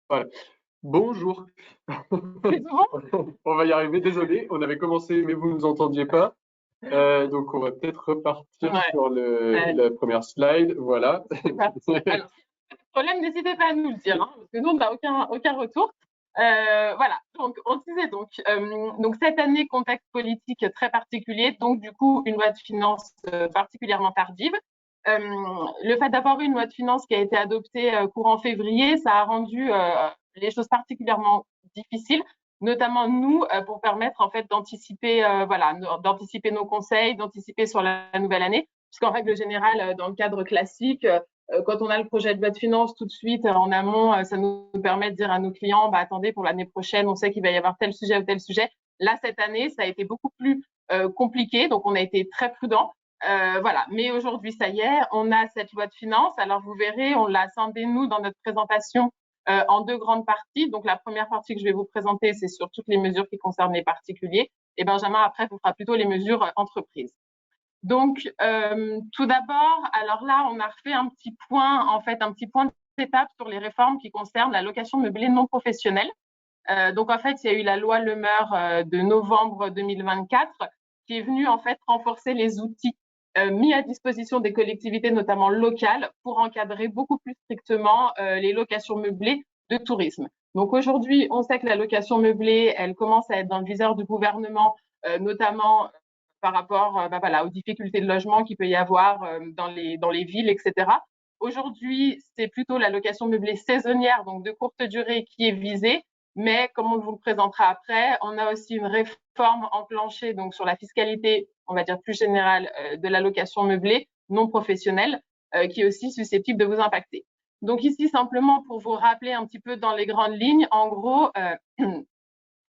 Voilà. Bonjour. C'est bon? On va y arriver. Désolé, on avait commencé, mais vous ne nous entendiez pas. Donc, on va peut-être repartir Ouais, sur allez, la première slide. Voilà. c'est parti. Alors, si vous avez des problèmes, n'hésitez pas à nous le dire, hein, parce que nous, on n'a aucun retour. Voilà, donc on disait donc cette année, contexte politique très particulier, donc du coup, une loi de finances particulièrement tardive. Euh, le fait d'avoir une loi de finances qui a été adoptée courant février, ça a rendu les choses particulièrement difficiles, notamment nous, pour permettre en fait d'anticiper, voilà, d'anticiper nos conseils, d'anticiper sur la nouvelle année, puisqu'en règle générale, dans le cadre classique, quand on a le projet de loi de finances tout de suite en amont, ça nous permet de dire à nos clients, bah, attendez, pour l'année prochaine, on sait qu'il va y avoir tel sujet ou tel sujet. Là, cette année, ça a été beaucoup plus compliqué, donc on a été très prudent. Voilà, mais aujourd'hui, ça y est, on a cette loi de finances. Alors, vous verrez, on l'a scindée, nous, dans notre présentation, en deux grandes parties. Donc, la première partie que je vais vous présenter, c'est sur toutes les mesures qui concernent les particuliers. Et Benjamin, après, vous fera plutôt les mesures entreprises. Donc, tout d'abord, alors là, on a refait un petit point, en fait, un petit point d'étape sur les réformes qui concernent la location meublée non professionnelle. Donc, en fait, il y a eu la loi Le Meur de novembre 2024 qui est venue, en fait, renforcer les outils mis à disposition des collectivités, notamment locales, pour encadrer beaucoup plus strictement les locations meublées de tourisme. Donc, aujourd'hui, on sait que la location meublée, elle commence à être dans le viseur du gouvernement, notamment par rapport bah, voilà, aux difficultés de logement qu'il peut y avoir dans les villes, etc. Aujourd'hui, c'est plutôt la location meublée saisonnière, donc de courte durée, qui est visée. Mais comme on vous le présentera après, on a aussi une réforme enclenchée donc sur la fiscalité, on va dire plus générale, de la location meublée non professionnelle, qui est aussi susceptible de vous impacter. Donc ici, simplement pour vous rappeler un petit peu dans les grandes lignes, en gros,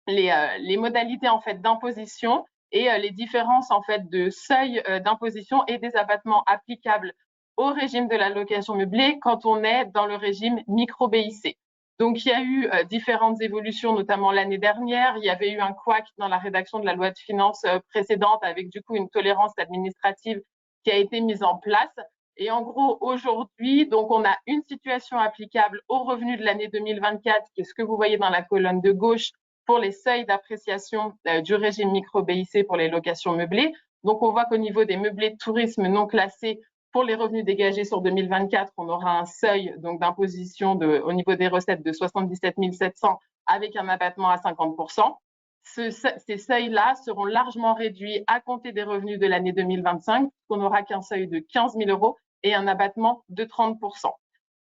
les modalités en fait d'imposition et les différences en fait de seuil d'imposition et des abattements applicables au régime de la location meublée quand on est dans le régime micro-BIC. Donc il y a eu différentes évolutions, notamment l'année dernière. Il y avait eu un couac dans la rédaction de la loi de finances précédente avec du coup une tolérance administrative qui a été mise en place. Et en gros, aujourd'hui, donc on a une situation applicable aux revenus de l'année 2024, qui est ce que vous voyez dans la colonne de gauche, pour les seuils d'appréciation du régime micro-BIC pour les locations meublées. Donc, on voit qu'au niveau des meublés de tourisme non classés, pour les revenus dégagés sur 2024, on aura un seuil donc d'imposition au niveau des recettes de 77 700 avec un abattement à 50%. Ces seuils-là seront largement réduits à compter des revenus de l'année 2025, qu'on n'aura qu'un seuil de 15 000 euros et un abattement de 30%.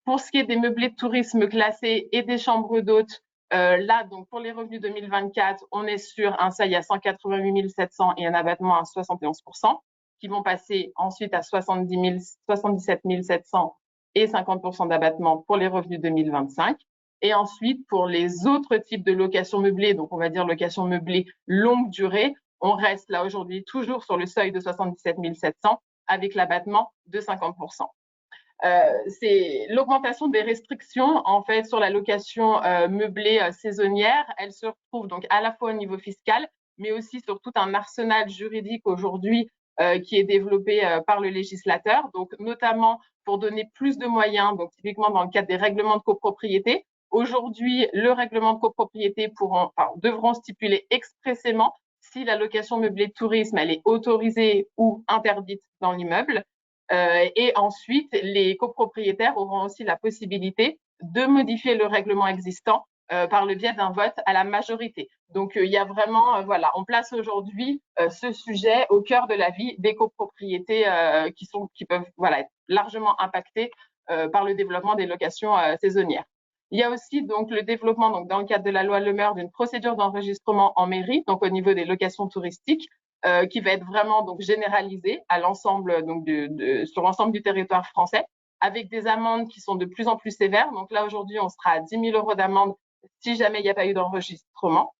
Pour ce qui est des meublés de tourisme classés et des chambres d'hôtes, là, donc pour les revenus 2024, on est sur un seuil à 188 700 et un abattement à 71%, qui vont passer ensuite à 77 700 et 50% d'abattement pour les revenus 2025. Et ensuite, pour les autres types de location meublée, donc on va dire location meublée longue durée, on reste là aujourd'hui toujours sur le seuil de 77 700 avec l'abattement de 50%. C'est l'augmentation des restrictions en fait sur la location meublée saisonnière. Elle se retrouve donc à la fois au niveau fiscal, mais aussi sur tout un arsenal juridique aujourd'hui qui est développé par le législateur, donc notamment pour donner plus de moyens, donc typiquement dans le cadre des règlements de copropriété. Aujourd'hui, le règlement de copropriété devront stipuler expressément si la location meublée de tourisme elle est autorisée ou interdite dans l'immeuble. Et ensuite, les copropriétaires auront aussi la possibilité de modifier le règlement existant par le biais d'un vote à la majorité. Donc, il y a vraiment, voilà, on place aujourd'hui ce sujet au cœur de la vie des copropriétés qui peuvent, voilà, être largement impactées par le développement des locations saisonnières. Il y a aussi donc le développement, donc dans le cadre de la loi Le Meur, d'une procédure d'enregistrement en mairie, donc au niveau des locations touristiques, qui va être vraiment donc généralisée à l'ensemble donc sur l'ensemble du territoire français, avec des amendes qui sont de plus en plus sévères. Donc là aujourd'hui, on sera à 10 000 euros d'amende si jamais il n'y a pas eu d'enregistrement.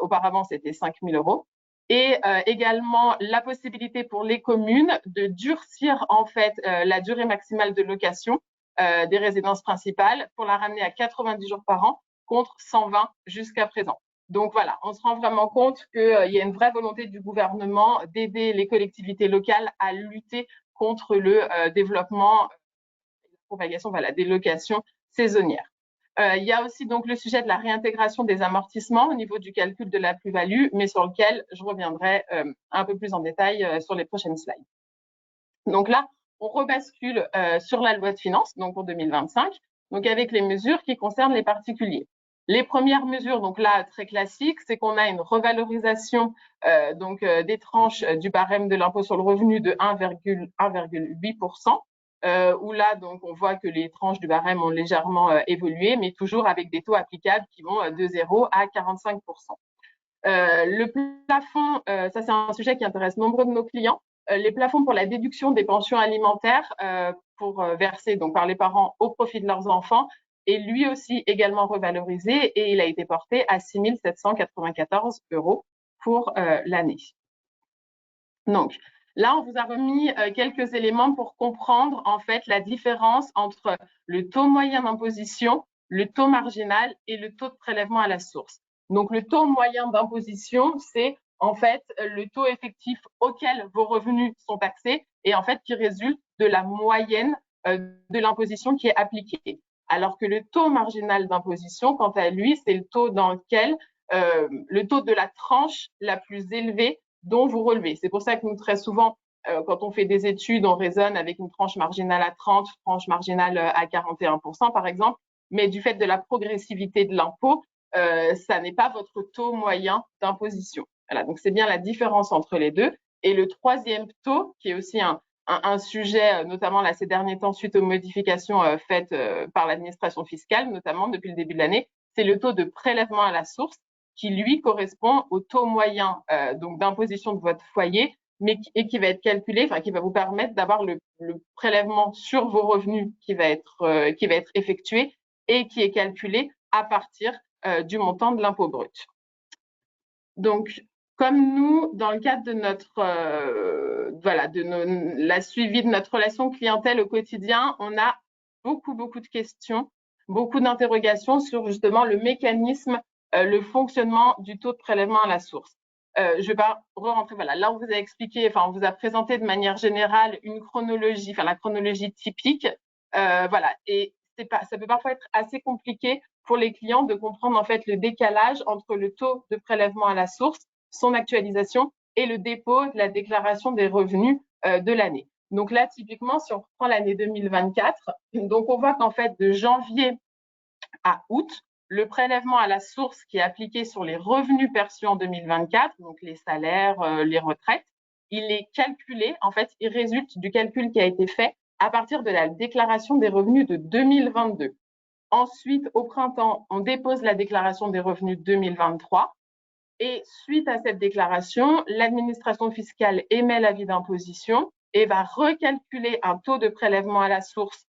Auparavant, c'était 5 000 euros. Et également la possibilité pour les communes de durcir en fait la durée maximale de location des résidences principales pour la ramener à 90 jours par an contre 120 jusqu'à présent. Donc voilà, on se rend vraiment compte qu'il y a une vraie volonté du gouvernement d'aider les collectivités locales à lutter contre le développement et la propagation voilà, des locations saisonnières. Il y a aussi donc le sujet de la réintégration des amortissements au niveau du calcul de la plus-value, mais sur lequel je reviendrai un peu plus en détail sur les prochaines slides. Donc là, on rebascule sur la loi de finances, donc pour 2025, donc avec les mesures qui concernent les particuliers. Les premières mesures, donc là, très classiques, c'est qu'on a une revalorisation des tranches du barème de l'impôt sur le revenu de 1,8%, où là, donc, on voit que les tranches du barème ont légèrement évolué, mais toujours avec des taux applicables qui vont de 0 à 45%. Le plafond, ça c'est un sujet qui intéresse nombreux de nos clients. Les plafonds pour la déduction des pensions alimentaires pour verser donc par les parents au profit de leurs enfants est lui aussi également revalorisé et il a été porté à 6 794 € pour l'année. Donc là, on vous a remis quelques éléments pour comprendre en fait la différence entre le taux moyen d'imposition, le taux marginal et le taux de prélèvement à la source. Donc le taux moyen d'imposition, c'est en fait le taux effectif auquel vos revenus sont taxés et en fait qui résulte de la moyenne de l'imposition qui est appliquée. Alors que le taux marginal d'imposition, quant à lui, c'est le taux dans lequel le taux de la tranche la plus élevée dont vous relevez. C'est pour ça que nous, très souvent, quand on fait des études, on raisonne avec une tranche marginale à 30, tranche marginale à 41%, par exemple, mais du fait de la progressivité de l'impôt, ça n'est pas votre taux moyen d'imposition. Voilà, donc c'est bien la différence entre les deux. Et le troisième taux, qui est aussi un sujet, notamment là ces derniers temps, suite aux modifications faites par l'administration fiscale, notamment depuis le début de l'année, c'est le taux de prélèvement à la source, qui lui correspond au taux moyen donc d'imposition de votre foyer, et qui va être calculé, enfin qui va vous permettre d'avoir le prélèvement sur vos revenus qui va être effectué et qui est calculé à partir du montant de l'impôt brut. Donc, comme nous, dans le cadre de notre la suivi de notre relation clientèle au quotidien, on a beaucoup de questions, beaucoup d'interrogations sur justement le mécanisme, le fonctionnement du taux de prélèvement à la source. Je ne vais pas re-rentrer. Voilà, là on vous a expliqué, enfin on vous a présenté de manière générale une chronologie, enfin la chronologie typique. Voilà, et ça peut parfois être assez compliqué pour les clients de comprendre en fait le décalage entre le taux de prélèvement à la source, son actualisation et le dépôt de la déclaration des revenus de l'année. Donc là, typiquement, si on reprend l'année 2024, donc on voit qu'en fait de janvier à août, le prélèvement à la source qui est appliqué sur les revenus perçus en 2024, donc les salaires, les retraites, il est calculé, en fait, il résulte du calcul qui a été fait à partir de la déclaration des revenus de 2022. Ensuite, au printemps, on dépose la déclaration des revenus 2023 et suite à cette déclaration, l'administration fiscale émet l'avis d'imposition et va recalculer un taux de prélèvement à la source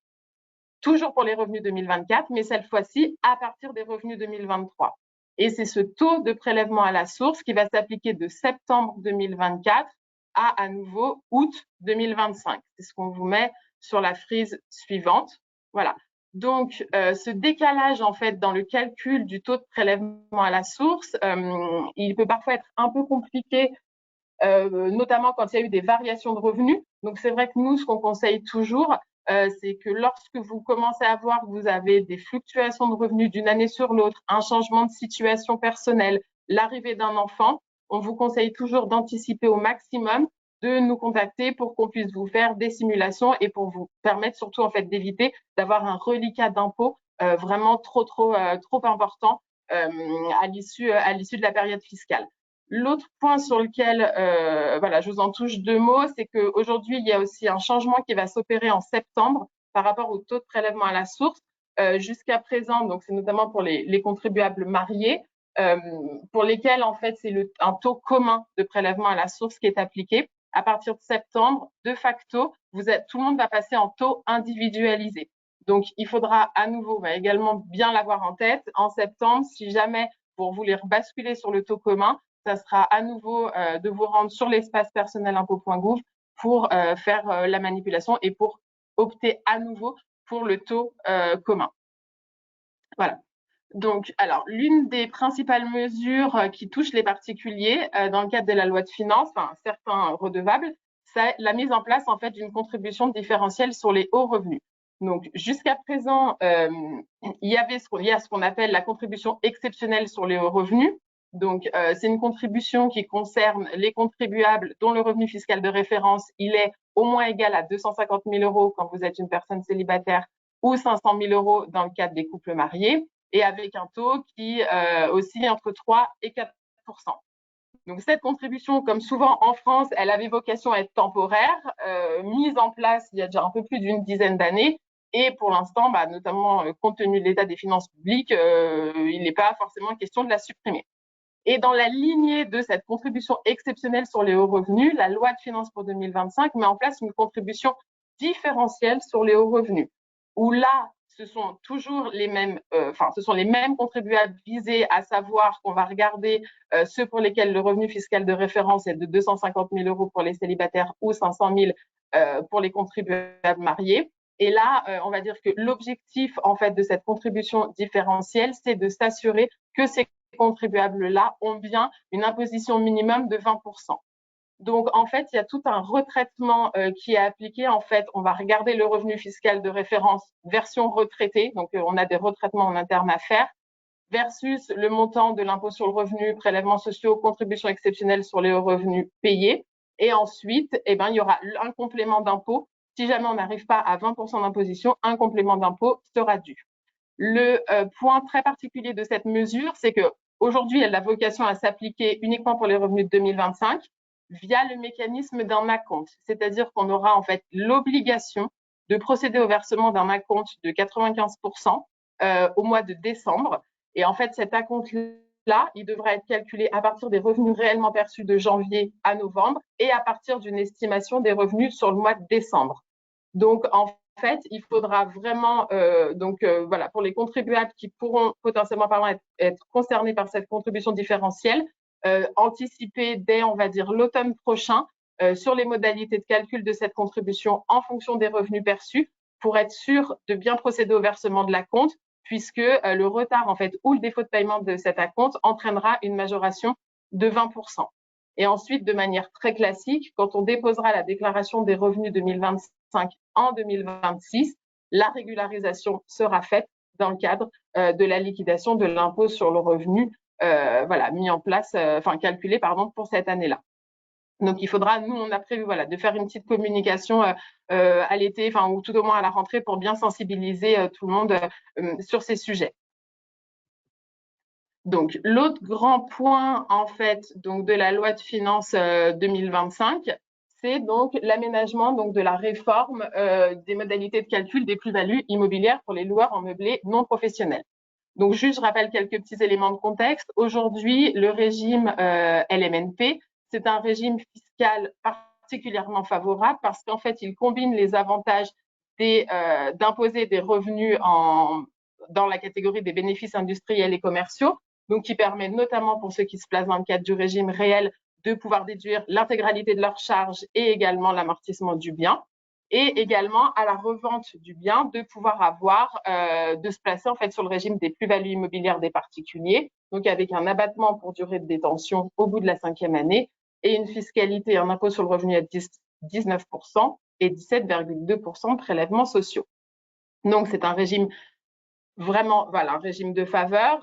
toujours pour les revenus 2024, mais cette fois-ci à partir des revenus 2023. Et c'est ce taux de prélèvement à la source qui va s'appliquer de septembre 2024 à nouveau août 2025. C'est ce qu'on vous met sur la frise suivante. Voilà. Donc, ce décalage, en fait, dans le calcul du taux de prélèvement à la source, il peut parfois être un peu compliqué, notamment quand il y a eu des variations de revenus. Donc, c'est vrai que nous, ce qu'on conseille toujours, c'est que lorsque vous commencez à voir que vous avez des fluctuations de revenus d'une année sur l'autre, un changement de situation personnelle, l'arrivée d'un enfant, on vous conseille toujours d'anticiper au maximum, de nous contacter pour qu'on puisse vous faire des simulations et pour vous permettre surtout en fait d'éviter d'avoir un reliquat d'impôt vraiment trop important à l'issue de la période fiscale. L'autre point sur lequel je vous en touche deux mots, c'est qu'aujourd'hui, il y a aussi un changement qui va s'opérer en septembre par rapport au taux de prélèvement à la source. Jusqu'à présent, donc c'est notamment pour les contribuables mariés, pour lesquels en fait c'est un taux commun de prélèvement à la source qui est appliqué. À partir de septembre, de facto, tout le monde va passer en taux individualisé. Donc, il faudra à nouveau également bien l'avoir en tête. En septembre, si jamais vous voulez rebasculer sur le taux commun, ça sera à nouveau de vous rendre sur l'espace personnel impôt.gouv pour faire la manipulation et pour opter à nouveau pour le taux commun. Voilà. Donc, alors, l'une des principales mesures qui touchent les particuliers dans le cadre de la loi de finances, certains redevables, c'est la mise en place en fait d'une contribution différentielle sur les hauts revenus. Donc, jusqu'à présent, il y a ce qu'on appelle la contribution exceptionnelle sur les hauts revenus. Donc, c'est une contribution qui concerne les contribuables dont le revenu fiscal de référence, il est au moins égal à 250 000 euros quand vous êtes une personne célibataire ou 500 000 euros dans le cadre des couples mariés, et avec un taux qui oscille entre 3 et 4 %. Donc, cette contribution, comme souvent en France, elle avait vocation à être temporaire, mise en place il y a déjà un peu plus d'une dizaine d'années. Et pour l'instant, notamment compte tenu de l'état des finances publiques, il n'est pas forcément question de la supprimer. Et dans la lignée de cette contribution exceptionnelle sur les hauts revenus, la loi de finances pour 2025 met en place une contribution différentielle sur les hauts revenus, où là, ce sont toujours les mêmes, ce sont les mêmes contribuables visés, à savoir qu'on va regarder ceux pour lesquels le revenu fiscal de référence est de 250 000 euros pour les célibataires ou 500 000 pour les contribuables mariés. Et là, on va dire que l'objectif en fait de cette contribution différentielle, c'est de s'assurer que ces contribuables-là ont bien une imposition minimum de 20%. Donc, en fait, il y a tout un retraitement qui est appliqué. En fait, on va regarder le revenu fiscal de référence version retraité. Donc, on a des retraitements en interne à faire versus le montant de l'impôt sur le revenu, prélèvements sociaux, contributions exceptionnelles sur les hauts revenus payés. Et ensuite, il y aura un complément d'impôt. Si jamais on n'arrive pas à 20% d'imposition, un complément d'impôt sera dû. Le point très particulier de cette mesure, c'est que aujourd'hui, elle a vocation à s'appliquer uniquement pour les revenus de 2025 via le mécanisme d'un acompte. C'est-à-dire qu'on aura en fait l'obligation de procéder au versement d'un acompte de 95% au mois de décembre. Et en fait, cet acompte-là, il devra être calculé à partir des revenus réellement perçus de janvier à novembre et à partir d'une estimation des revenus sur le mois de décembre. Donc, en fait, il faudra vraiment, voilà, pour les contribuables qui pourront potentiellement être concernés par cette contribution différentielle, anticiper dès, on va dire, l'automne prochain sur les modalités de calcul de cette contribution en fonction des revenus perçus pour être sûr de bien procéder au versement de l'acompte, puisque le retard, en fait, ou le défaut de paiement de cet acompte entraînera une majoration de 20%. Et ensuite, de manière très classique, quand on déposera la déclaration des revenus 2025 en 2026, la régularisation sera faite dans le cadre de la liquidation de l'impôt sur le revenu, mis en place, calculé, pour cette année-là. Donc, il faudra, nous, on a prévu, de faire une petite communication à l'été, ou tout au moins à la rentrée pour bien sensibiliser tout le monde sur ces sujets. Donc, l'autre grand point, en fait, donc, de la loi de finances 2025, c'est donc l'aménagement de la réforme des modalités de calcul des plus-values immobilières pour les loueurs en meublé non professionnels. Donc, juste, je rappelle quelques petits éléments de contexte. Aujourd'hui, le régime LMNP, c'est un régime fiscal particulièrement favorable parce qu'en fait, il combine les avantages d'imposer des revenus dans la catégorie des bénéfices industriels et commerciaux, donc qui permet notamment pour ceux qui se placent dans le cadre du régime réel de pouvoir déduire l'intégralité de leurs charges et également l'amortissement du bien, et également à la revente du bien de pouvoir de se placer en fait sur le régime des plus-values immobilières des particuliers, donc avec un abattement pour durée de détention au bout de la 5e année et une fiscalité, un impôt sur le revenu à 19% et 17,2% de prélèvements sociaux. Donc c'est un régime vraiment, un régime de faveur,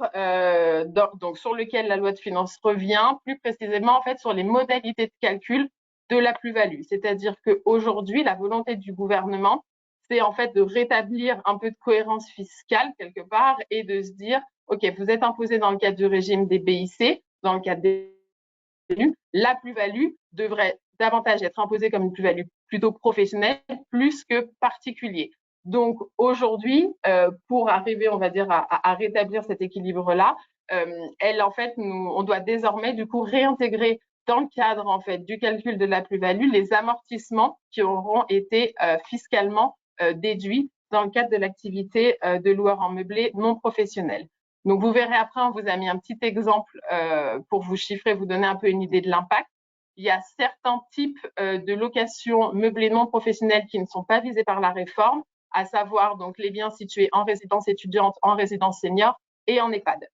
donc sur lequel la loi de finances revient, plus précisément en fait sur les modalités de calcul de la plus-value. C'est-à-dire qu'aujourd'hui, la volonté du gouvernement, c'est en fait de rétablir un peu de cohérence fiscale quelque part et de se dire, OK, vous êtes imposé dans le cadre du régime des BIC, dans le cadre des la plus-value devrait davantage être imposée comme une plus-value plutôt professionnelle plus que particulier. Donc aujourd'hui, pour arriver, on va dire, à rétablir cet équilibre-là, on doit désormais du coup réintégrer dans le cadre en fait du calcul de la plus-value les amortissements qui auront été fiscalement déduits dans le cadre de l'activité de loueur en meublé non professionnel. Donc vous verrez après, on vous a mis un petit exemple pour vous chiffrer, vous donner un peu une idée de l'impact. Il y a certains types de locations meublées non professionnelles qui ne sont pas visés par la réforme, à savoir donc les biens situés en résidence étudiante, en résidence senior et en EHPAD.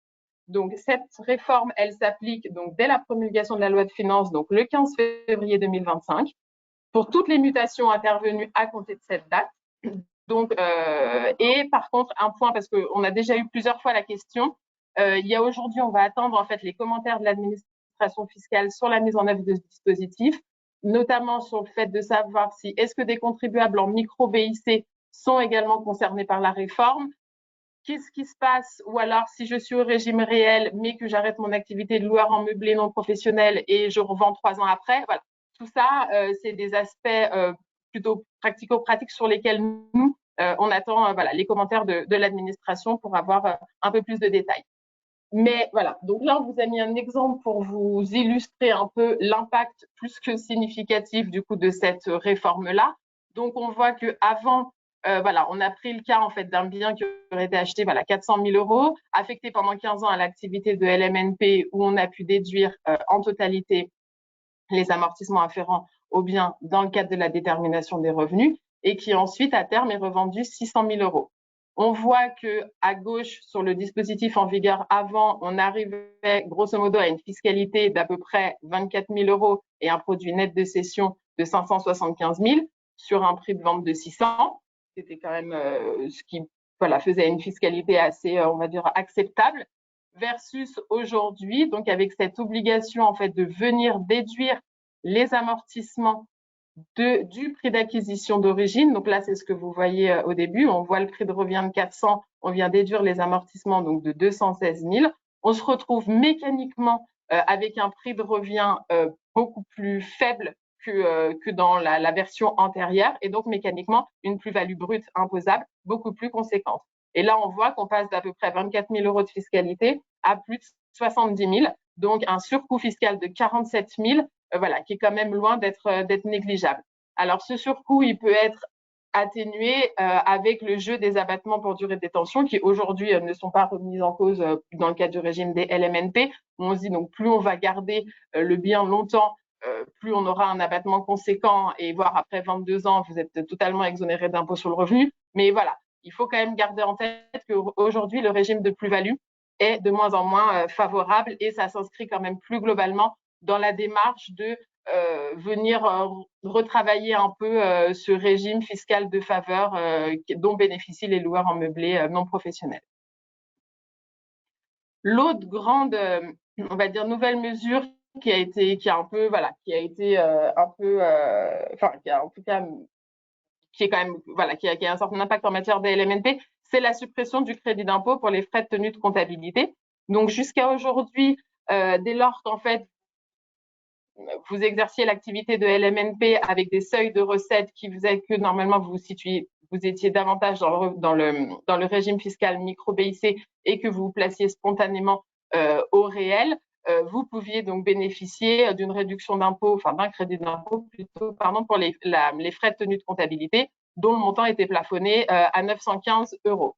Donc cette réforme, elle s'applique donc dès la promulgation de la loi de finances, donc le 15 février 2025, pour toutes les mutations intervenues à compter de cette date. Donc, et par contre, un point, parce qu'on a déjà eu plusieurs fois la question, il y a aujourd'hui, on va attendre en fait les commentaires de l'administration fiscale sur la mise en œuvre de ce dispositif, notamment sur le fait de savoir si est-ce que des contribuables en micro-BIC sont également concernés par la réforme. Qu'est-ce qui se passe? Ou alors, si je suis au régime réel, mais que j'arrête mon activité de loueur en meublé non professionnel et je revends 3 ans après, voilà. Tout ça, c'est des aspects plutôt pratico-pratiques sur lesquels nous, on attend voilà, les commentaires de l'administration pour avoir un peu plus de détails. Mais voilà, donc là, on vous a mis un exemple pour vous illustrer un peu l'impact plus que significatif du coup de cette réforme-là. Donc, on voit que avant, voilà, on a pris le cas en fait d'un bien qui aurait été acheté, voilà, 400 000 euros, affecté pendant 15 ans à l'activité de LMNP, où on a pu déduire en totalité les amortissements afférents au bien dans le cadre de la détermination des revenus, et qui ensuite à terme est revendu 600 000 euros. On voit que à gauche, sur le dispositif en vigueur avant, on arrivait grosso modo à une fiscalité d'à peu près 24 000 euros et un produit net de cession de 575 000 sur un prix de vente de 600. C'était quand même ce qui voilà, faisait une fiscalité assez, on va dire, acceptable. Versus aujourd'hui, donc avec cette obligation en fait de venir déduire les amortissements du prix d'acquisition d'origine. Donc là, c'est ce que vous voyez au début. On voit le prix de revient de 400, on vient déduire les amortissements donc de 216 000. On se retrouve mécaniquement avec un prix de revient beaucoup plus faible que dans la version antérieure, et donc mécaniquement une plus-value brute imposable beaucoup plus conséquente. Et là, on voit qu'on passe d'à peu près 24 000 euros de fiscalité à plus de 70 000, donc un surcoût fiscal de 47 000, voilà, qui est quand même loin d'être négligeable. Alors, ce surcoût, il peut être atténué avec le jeu des abattements pour durée de détention qui aujourd'hui ne sont pas remis en cause dans le cadre du régime des LMNP. On se dit donc plus on va garder le bien longtemps, plus on aura un abattement conséquent, et voire après 22 ans, vous êtes totalement exonéré d'impôt sur le revenu. Mais voilà, il faut quand même garder en tête qu'aujourd'hui, le régime de plus-value est de moins en moins favorable, et ça s'inscrit quand même plus globalement dans la démarche de venir retravailler un peu ce régime fiscal de faveur dont bénéficient les loueurs en meublé non professionnels. L'autre grande, on va dire, nouvelle mesure qui a été un peu, voilà, qui a été un peu, enfin, qui a en tout cas, qui est quand même, voilà, qui a un certain impact en matière d'LMNP, c'est la suppression du crédit d'impôt pour les frais de tenue de comptabilité. Donc, jusqu'à aujourd'hui, dès lors qu'en fait, vous exerciez l'activité de LMNP avec des seuils de recettes qui faisaient que normalement vous étiez davantage dans le régime fiscal micro-BIC et que vous vous placiez spontanément au réel, vous pouviez donc bénéficier d'une réduction d'impôt, enfin d'un crédit d'impôt plutôt, pardon, pour les frais de tenue de comptabilité, dont le montant était plafonné à 915 euros.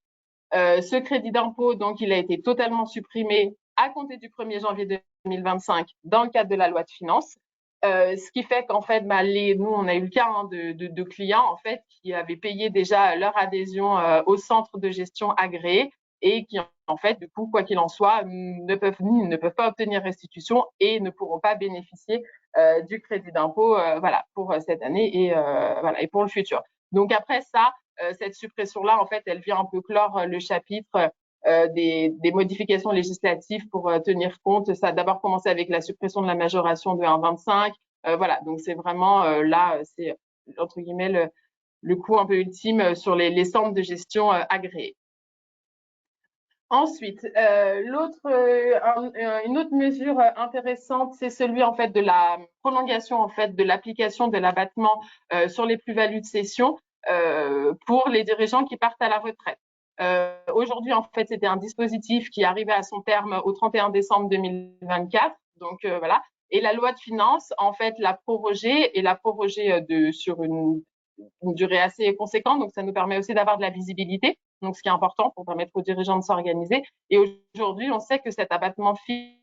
Ce crédit d'impôt, donc, il a été totalement supprimé à compter du 1er janvier 2025 dans le cadre de la loi de finances. Ce qui fait qu'en fait, nous, on a eu le cas de clients en fait qui avaient payé déjà leur adhésion au centre de gestion agréé et qui, en fait, du coup, quoi qu'il en soit, ne peuvent pas obtenir restitution et ne pourront pas bénéficier du crédit d'impôt, voilà, pour cette année et voilà, et pour le futur. Donc après ça, cette suppression-là, en fait, elle vient un peu clore le chapitre des modifications législatives pour tenir compte. Ça a d'abord commencé avec la suppression de la majoration de 1,25. Voilà, donc c'est vraiment là, c'est entre guillemets le coût un peu ultime sur les centres de gestion agréés. Ensuite, une autre mesure intéressante, c'est celui en fait de la prolongation en fait de l'application de l'abattement sur les plus-values de cession pour les dirigeants qui partent à la retraite. Aujourd'hui, en fait, c'était un dispositif qui arrivait à son terme au 31 décembre 2024. Donc voilà. Et la loi de finances, en fait, l'a prorogé sur une durée assez conséquente. Donc, ça nous permet aussi d'avoir de la visibilité. Donc, ce qui est important pour permettre aux dirigeants de s'organiser. Et aujourd'hui, on sait que cet abattement fixe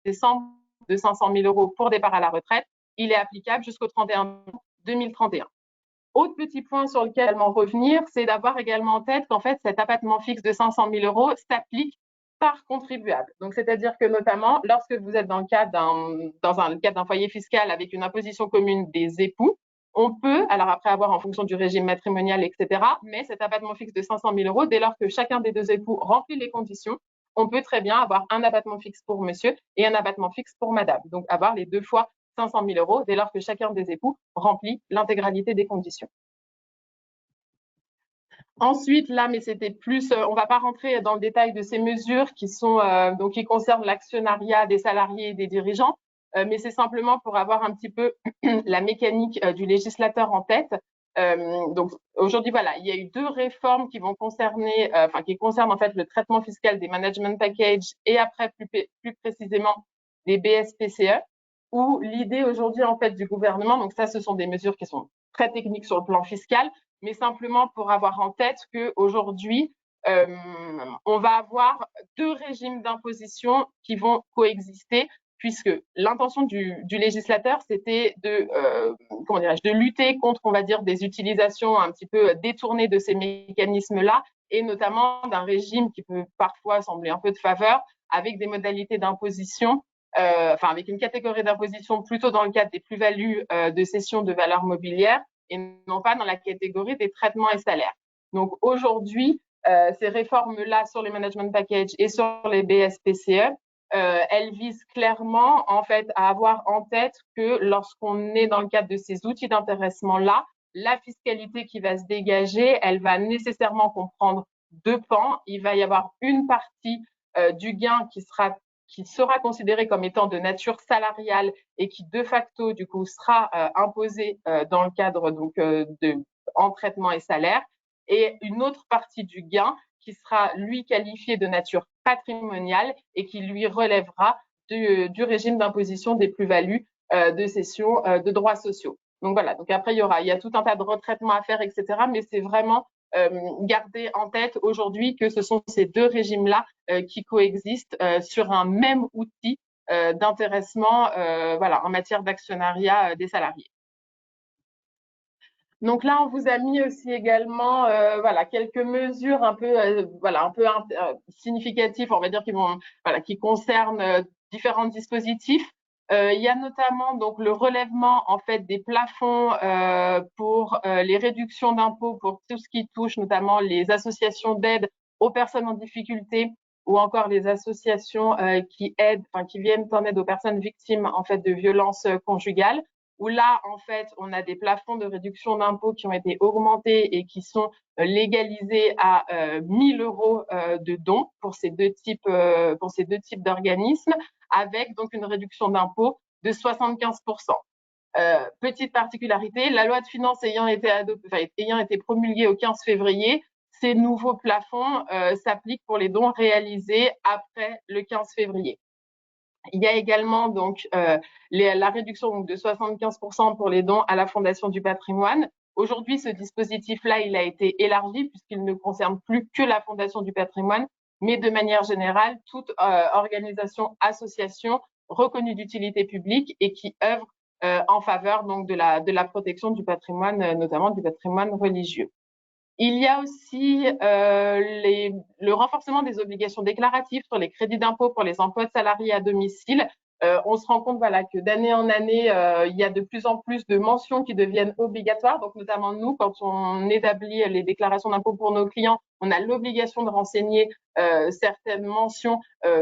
décembre de 500 000 euros pour départ à la retraite, il est applicable jusqu'au 31 2031. Autre petit point sur lequel également revenir, c'est d'avoir également en tête qu'en fait, cet abattement fixe de 500 000 euros s'applique par contribuable. Donc, c'est-à-dire que notamment, lorsque vous êtes dans le cadre d'un foyer fiscal avec une imposition commune des époux, on peut, alors après avoir en fonction du régime matrimonial, etc., mais cet abattement fixe de 500 000 euros, dès lors que chacun des deux époux remplit les conditions, on peut très bien avoir un abattement fixe pour monsieur et un abattement fixe pour madame. Donc, avoir les 2 fois 500 000 euros dès lors que chacun des époux remplit l'intégralité des conditions. Ensuite, là, mais c'était plus, on va pas rentrer dans le détail de ces mesures qui sont donc qui concernent l'actionnariat des salariés et des dirigeants, mais c'est simplement pour avoir un petit peu la mécanique du législateur en tête. Donc aujourd'hui, voilà, il y a eu 2 réformes qui vont concerner, qui concernent en fait le traitement fiscal des management packages et après plus précisément des BSPCE, où l'idée aujourd'hui en fait du gouvernement, donc ça, ce sont des mesures qui sont très techniques sur le plan fiscal, mais simplement pour avoir en tête qu'aujourd'hui, on va avoir 2 régimes d'imposition qui vont coexister, puisque l'intention du législateur, c'était de lutter contre, on va dire, des utilisations un petit peu détournées de ces mécanismes-là, et notamment d'un régime qui peut parfois sembler un peu de faveur, avec des modalités d'imposition, avec une catégorie d'imposition plutôt dans le cadre des plus-values de cession de valeurs mobilières, et non pas dans la catégorie des traitements et salaires. Donc aujourd'hui, ces réformes-là sur les management packages et sur les BSPCE, elles visent clairement en fait à avoir en tête que lorsqu'on est dans le cadre de ces outils d'intéressement-là, la fiscalité qui va se dégager, elle va nécessairement comprendre 2 pans. Il va y avoir une partie du gain qui sera considéré comme étant de nature salariale et qui de facto du coup sera imposé dans le cadre donc en traitement et salaire, et une autre partie du gain qui sera lui qualifié de nature patrimoniale et qui lui relèvera du régime d'imposition des plus-values de cession de droits sociaux. Donc voilà, donc après il y a tout un tas de retraitements à faire, etc. Mais c'est vraiment garder en tête aujourd'hui que ce sont ces 2 régimes-là qui coexistent sur un même outil d'intéressement en matière d'actionnariat des salariés. Donc là, on vous a mis aussi également quelques mesures un peu significatives, on va dire, qui concernent différents dispositifs. Il y a notamment donc le relèvement en fait des plafonds pour les réductions d'impôts pour tout ce qui touche notamment les associations d'aide aux personnes en difficulté, ou encore les associations qui viennent en aide aux personnes victimes en fait de violences conjugales, où là, en fait, on a des plafonds de réduction d'impôts qui ont été augmentés et qui sont légalisés à 1 000 euros de dons pour ces deux types d'organismes, avec donc une réduction d'impôts de 75%. Petite particularité, la loi de finances ayant été promulguée au 15 février, ces nouveaux plafonds s'appliquent pour les dons réalisés après le 15 février. Il y a également donc la réduction donc, de 75% pour les dons à la Fondation du patrimoine. Aujourd'hui, ce dispositif-là, il a été élargi puisqu'il ne concerne plus que la Fondation du patrimoine, mais de manière générale, toute organisation, association reconnue d'utilité publique et qui œuvre en faveur donc de la protection du patrimoine, notamment du patrimoine religieux. Il y a aussi le renforcement des obligations déclaratives sur les crédits d'impôt pour les emplois de salariés à domicile. On se rend compte que d'année en année, il y a de plus en plus de mentions qui deviennent obligatoires. Donc, notamment nous, quand on établit les déclarations d'impôt pour nos clients, on a l'obligation de renseigner certaines mentions.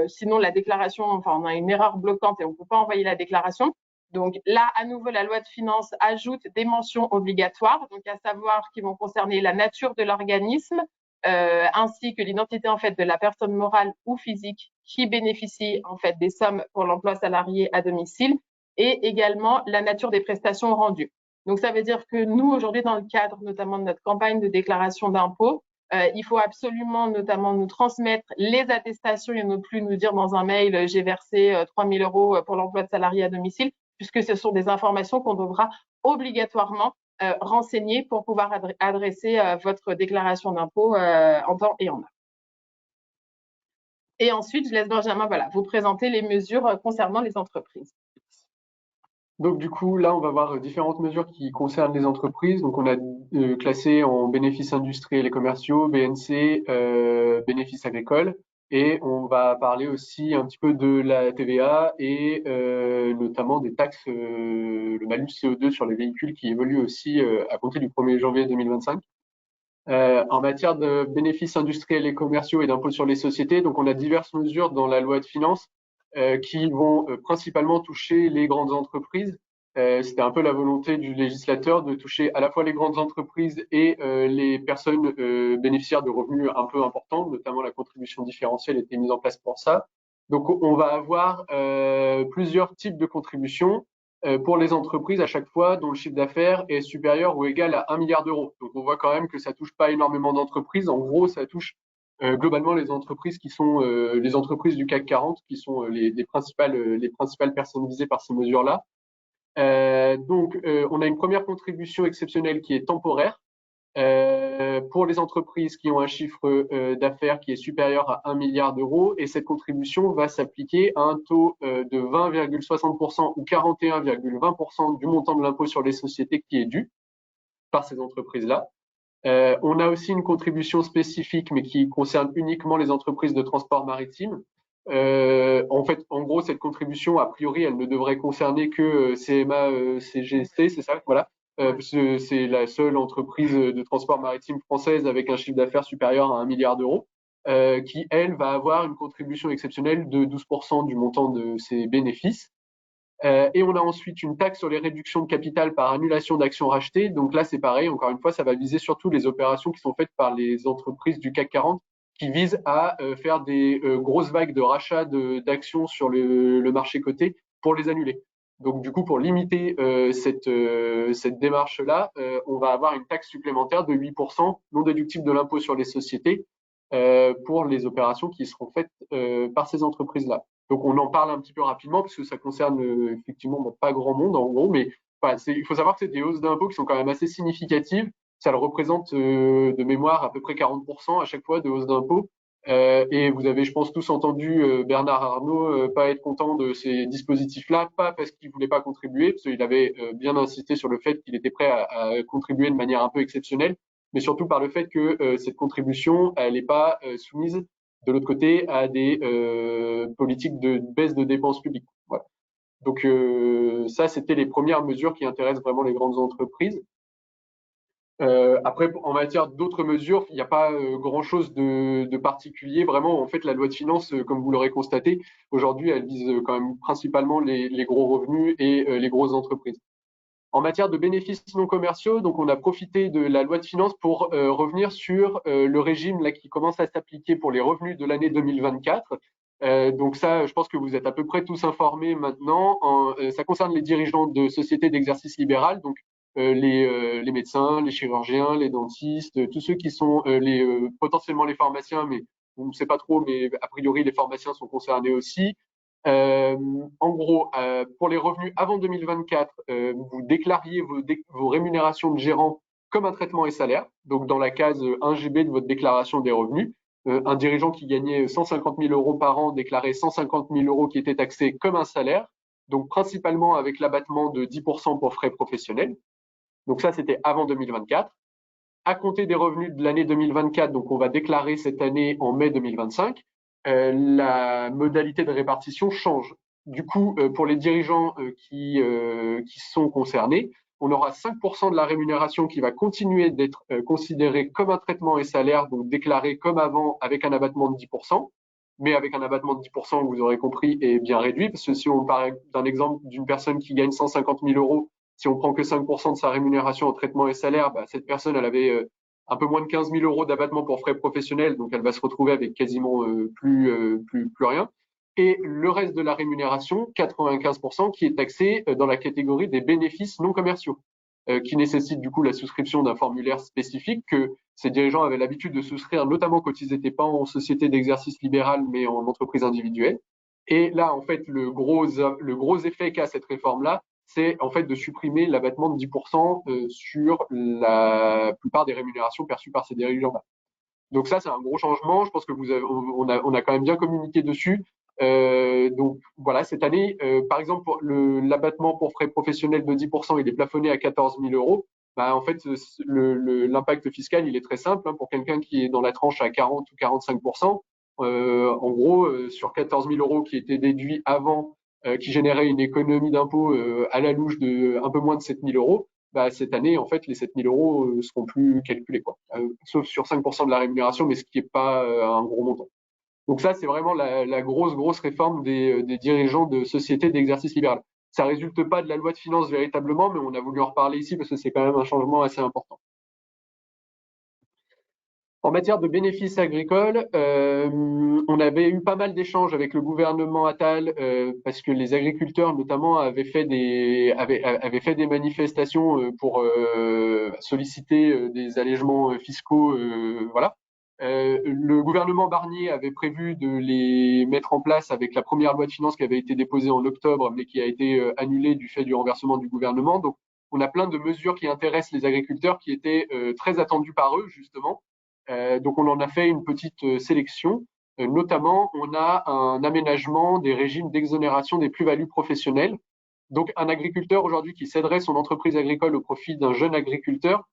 Sinon, la déclaration, on a une erreur bloquante et on ne peut pas envoyer la déclaration. Donc là, à nouveau, la loi de finances ajoute des mentions obligatoires, donc à savoir qui vont concerner la nature de l'organisme, ainsi que l'identité en fait de la personne morale ou physique qui bénéficie en fait des sommes pour l'emploi salarié à domicile, et également la nature des prestations rendues. Donc ça veut dire que nous aujourd'hui, dans le cadre notamment de notre campagne de déclaration d'impôts, il faut absolument notamment nous transmettre les attestations et ne plus nous dire dans un mail j'ai versé 3 000 euros pour l'emploi de salarié à domicile, puisque ce sont des informations qu'on devra obligatoirement renseigner pour pouvoir adresser votre déclaration d'impôt en temps et en heure. Et ensuite, je laisse Benjamin vous présenter les mesures concernant les entreprises. Donc du coup, là, on va voir différentes mesures qui concernent les entreprises. Donc on a classé en bénéfices industriels et commerciaux, BNC, bénéfices agricoles. Et on va parler aussi un petit peu de la TVA et notamment des taxes, le malus CO2 sur les véhicules qui évolue aussi à compter du 1er janvier 2025. En matière de bénéfices industriels et commerciaux et d'impôts sur les sociétés, donc on a diverses mesures dans la loi de finances qui vont principalement toucher les grandes entreprises. C'était un peu la volonté du législateur de toucher à la fois les grandes entreprises et les personnes bénéficiaires de revenus un peu importants, notamment la contribution différentielle était mise en place pour ça. Donc on va avoir plusieurs types de contributions pour les entreprises à chaque fois dont le chiffre d'affaires est supérieur ou égal à 1 milliard d'euros. Donc on voit quand même que ça touche pas énormément d'entreprises. En gros, ça touche globalement les entreprises qui sont les entreprises du CAC 40, qui sont les principales personnes visées par ces mesures-là. Donc on a une première contribution exceptionnelle qui est temporaire. Pour les entreprises qui ont un chiffre d'affaires qui est supérieur à 1 milliard d'euros, et cette contribution va s'appliquer à un taux de 20,60% ou 41,20% du montant de l'impôt sur les sociétés qui est dû par ces entreprises-là. On a aussi une contribution spécifique, mais qui concerne uniquement les entreprises de transport maritime. En fait, en gros, cette contribution, a priori, elle ne devrait concerner que CMA, CGC, c'est ça, voilà. Parce que c'est la seule entreprise de transport maritime française avec un chiffre d'affaires supérieur à 1 milliard d'euros, qui, elle, va avoir une contribution exceptionnelle de 12% du montant de ses bénéfices. Et on a ensuite une taxe sur les réductions de capital par annulation d'actions rachetées. Donc là, c'est pareil, encore une fois, ça va viser surtout les opérations qui sont faites par les entreprises du CAC 40 qui visent à faire des grosses vagues de rachat d'actions sur le marché coté pour les annuler. Donc du coup, pour limiter cette démarche-là, on va avoir une taxe supplémentaire de 8% non déductible de l'impôt sur les sociétés pour les opérations qui seront faites par ces entreprises-là. Donc on en parle un petit peu rapidement parce que ça concerne effectivement pas grand monde en gros, mais voilà, il faut savoir que c'est des hausses d'impôts qui sont quand même assez significatives. Ça le représente de mémoire à peu près 40% à chaque fois de hausse d'impôts. Et vous avez, je pense, tous entendu Bernard Arnault pas être content de ces dispositifs-là, pas parce qu'il voulait pas contribuer, parce qu'il avait bien insisté sur le fait qu'il était prêt à contribuer de manière un peu exceptionnelle, mais surtout par le fait que cette contribution, elle n'est pas soumise de l'autre côté à des politiques de baisse de dépenses publiques. Voilà. Donc ça, c'était les premières mesures qui intéressent vraiment les grandes entreprises. Après, en matière d'autres mesures, il n'y a pas grand-chose de particulier. Vraiment, en fait, la loi de finances, comme vous l'aurez constaté, aujourd'hui, elle vise quand même principalement les gros revenus et les grosses entreprises. En matière de bénéfices non commerciaux, donc on a profité de la loi de finances pour revenir sur le régime là qui commence à s'appliquer pour les revenus de l'année 2024. Donc ça, je pense que vous êtes à peu près tous informés maintenant. Ça concerne les dirigeants de sociétés d'exercice libéral, donc les médecins, les chirurgiens, les dentistes, tous ceux qui sont potentiellement les pharmaciens, mais on ne sait pas trop, mais a priori les pharmaciens sont concernés aussi. En gros, pour les revenus avant 2024, vous déclariez vos rémunérations de gérant comme un traitement et salaire, donc dans la case 1GB de votre déclaration des revenus. Un dirigeant qui gagnait 150 000 euros par an déclarait 150 000 euros qui étaient taxés comme un salaire, donc principalement avec l'abattement de 10% pour frais professionnels. Donc ça, c'était avant 2024. À compter des revenus de l'année 2024, donc on va déclarer cette année en mai 2025, la modalité de répartition change. Du coup, pour les dirigeants qui sont concernés, on aura 5% de la rémunération qui va continuer d'être considérée comme un traitement et salaire, donc déclaré comme avant avec un abattement de 10%, mais avec un abattement de 10%, vous aurez compris, est bien réduit, parce que si on parle d'un exemple d'une personne qui gagne 150 000 euros, si on prend que 5% de sa rémunération en traitement et salaire, bah, cette personne, elle avait un peu moins de 15 000 euros d'abattement pour frais professionnels, donc elle va se retrouver avec quasiment plus rien. Et le reste de la rémunération, 95%, qui est taxé dans la catégorie des bénéfices non commerciaux, qui nécessite du coup la souscription d'un formulaire spécifique que ces dirigeants avaient l'habitude de souscrire, notamment quand ils n'étaient pas en société d'exercice libéral, mais en entreprise individuelle. Et là, en fait, le gros effet qu'a cette réforme-là, c'est en fait de supprimer l'abattement de 10% sur la plupart des rémunérations perçues par ces dirigeants-là. Donc ça, c'est un gros changement. Je pense que on a quand même bien communiqué dessus. Donc voilà, cette année, par exemple, l'abattement pour frais professionnels de 10%, il est plafonné à 14 000 euros. Bah, en fait, l'impact fiscal, il est très simple. Hein, pour quelqu'un qui est dans la tranche à 40 ou 45%, En gros, sur 14 000 euros qui étaient déduits avant, qui généraient une économie d'impôt à la louche de un peu moins de 7 000 euros, bah, cette année, en fait, les 7 000 euros seront plus calculés, quoi. Sauf sur 5% de la rémunération, mais ce qui n'est pas un gros montant. Donc ça, c'est vraiment la grosse réforme des dirigeants de sociétés d'exercice libéral. Ça résulte pas de la loi de finances véritablement, mais on a voulu en reparler ici parce que c'est quand même un changement assez important. En matière de bénéfices agricoles, on avait eu pas mal d'échanges avec le gouvernement Attal parce que les agriculteurs notamment avaient fait des manifestations pour solliciter des allègements fiscaux, voilà. Le gouvernement Barnier avait prévu de les mettre en place avec la première loi de finances qui avait été déposée en octobre, mais qui a été annulée du fait du renversement du gouvernement. Donc, on a plein de mesures qui intéressent les agriculteurs, qui étaient très attendues par eux justement. Donc on en a fait une petite sélection. Notamment, on a un aménagement des régimes d'exonération des plus-values professionnelles. Donc un agriculteur aujourd'hui qui céderait son entreprise agricole au profit d'un jeune agriculteur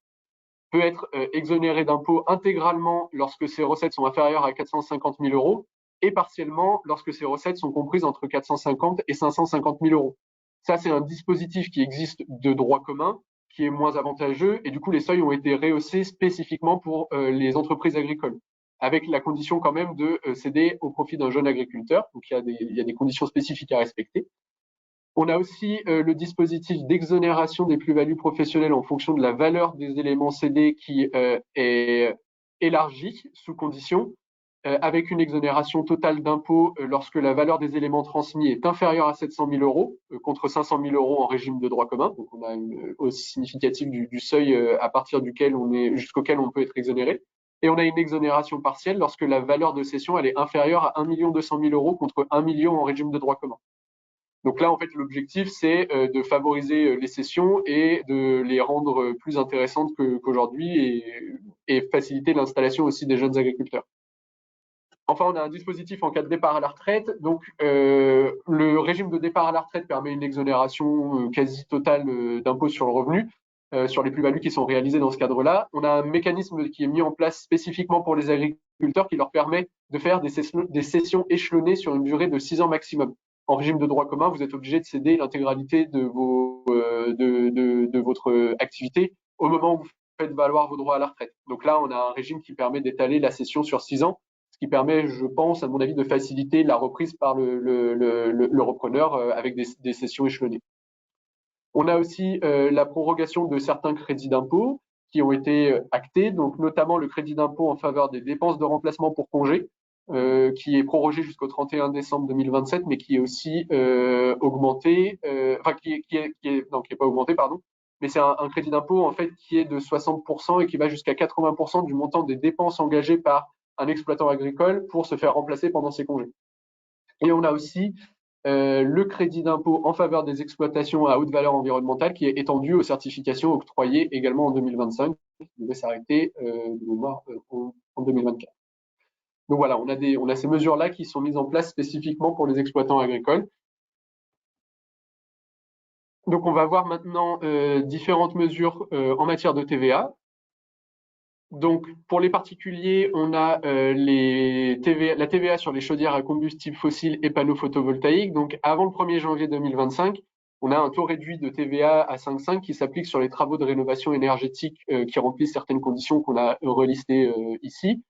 peut être exonéré d'impôts intégralement lorsque ses recettes sont inférieures à 450 000 euros et partiellement lorsque ses recettes sont comprises entre 450 et 550 000 euros. Ça, c'est un dispositif qui existe de droit commun, qui est moins avantageux, et du coup, les seuils ont été rehaussés spécifiquement pour les entreprises agricoles, avec la condition quand même de céder au profit d'un jeune agriculteur. Donc, il y a des conditions spécifiques à respecter. On a aussi le dispositif d'exonération des plus-values professionnelles en fonction de la valeur des éléments cédés qui est élargi sous condition, avec une exonération totale d'impôt lorsque la valeur des éléments transmis est inférieure à 700 000 euros contre 500 000 euros en régime de droit commun. Donc on a une hausse significative du seuil à partir duquel jusqu'auquel on peut être exonéré. Et on a une exonération partielle lorsque la valeur de cession elle est inférieure à 1 200 000 euros contre 1 million en régime de droit commun. Donc là, en fait, l'objectif, c'est de favoriser les cessions et de les rendre plus intéressantes qu'aujourd'hui et faciliter l'installation aussi des jeunes agriculteurs. Enfin, on a un dispositif en cas de départ à la retraite. Donc, le régime de départ à la retraite permet une exonération quasi totale d'impôt sur le revenu, sur les plus-values qui sont réalisées dans ce cadre-là. On a un mécanisme qui est mis en place spécifiquement pour les agriculteurs qui leur permet de faire des cessions échelonnées sur une durée de 6 ans maximum. En régime de droit commun, vous êtes obligé de céder l'intégralité de votre activité au moment où vous faites valoir vos droits à la retraite. Donc là, on a un régime qui permet d'étaler la cession sur 6 ans, ce qui permet, je pense, à mon avis, de faciliter la reprise par le repreneur avec des cessions échelonnées. On a aussi la prorogation de certains crédits d'impôt qui ont été actés, donc notamment le crédit d'impôt en faveur des dépenses de remplacement pour congé, qui est prorogé jusqu'au 31 décembre 2027, mais qui est aussi augmenté, enfin qui est pas augmenté, pardon, mais c'est un crédit d'impôt en fait qui est de 60% et qui va jusqu'à 80% du montant des dépenses engagées par un exploitant agricole pour se faire remplacer pendant ses congés. Et on a aussi le crédit d'impôt en faveur des exploitations à haute valeur environnementale qui est étendu aux certifications octroyées également en 2025, qui devait s'arrêter en 2024. Donc voilà, on a ces mesures-là qui sont mises en place spécifiquement pour les exploitants agricoles. Donc on va voir maintenant différentes mesures en matière de TVA. Donc, pour les particuliers, on a la TVA sur les chaudières à combustible fossile et panneaux photovoltaïques. Donc, avant le 1er janvier 2025, on a un taux réduit de TVA à 5,5 qui s'applique sur les travaux de rénovation énergétique qui remplissent certaines conditions qu'on a relistées ici.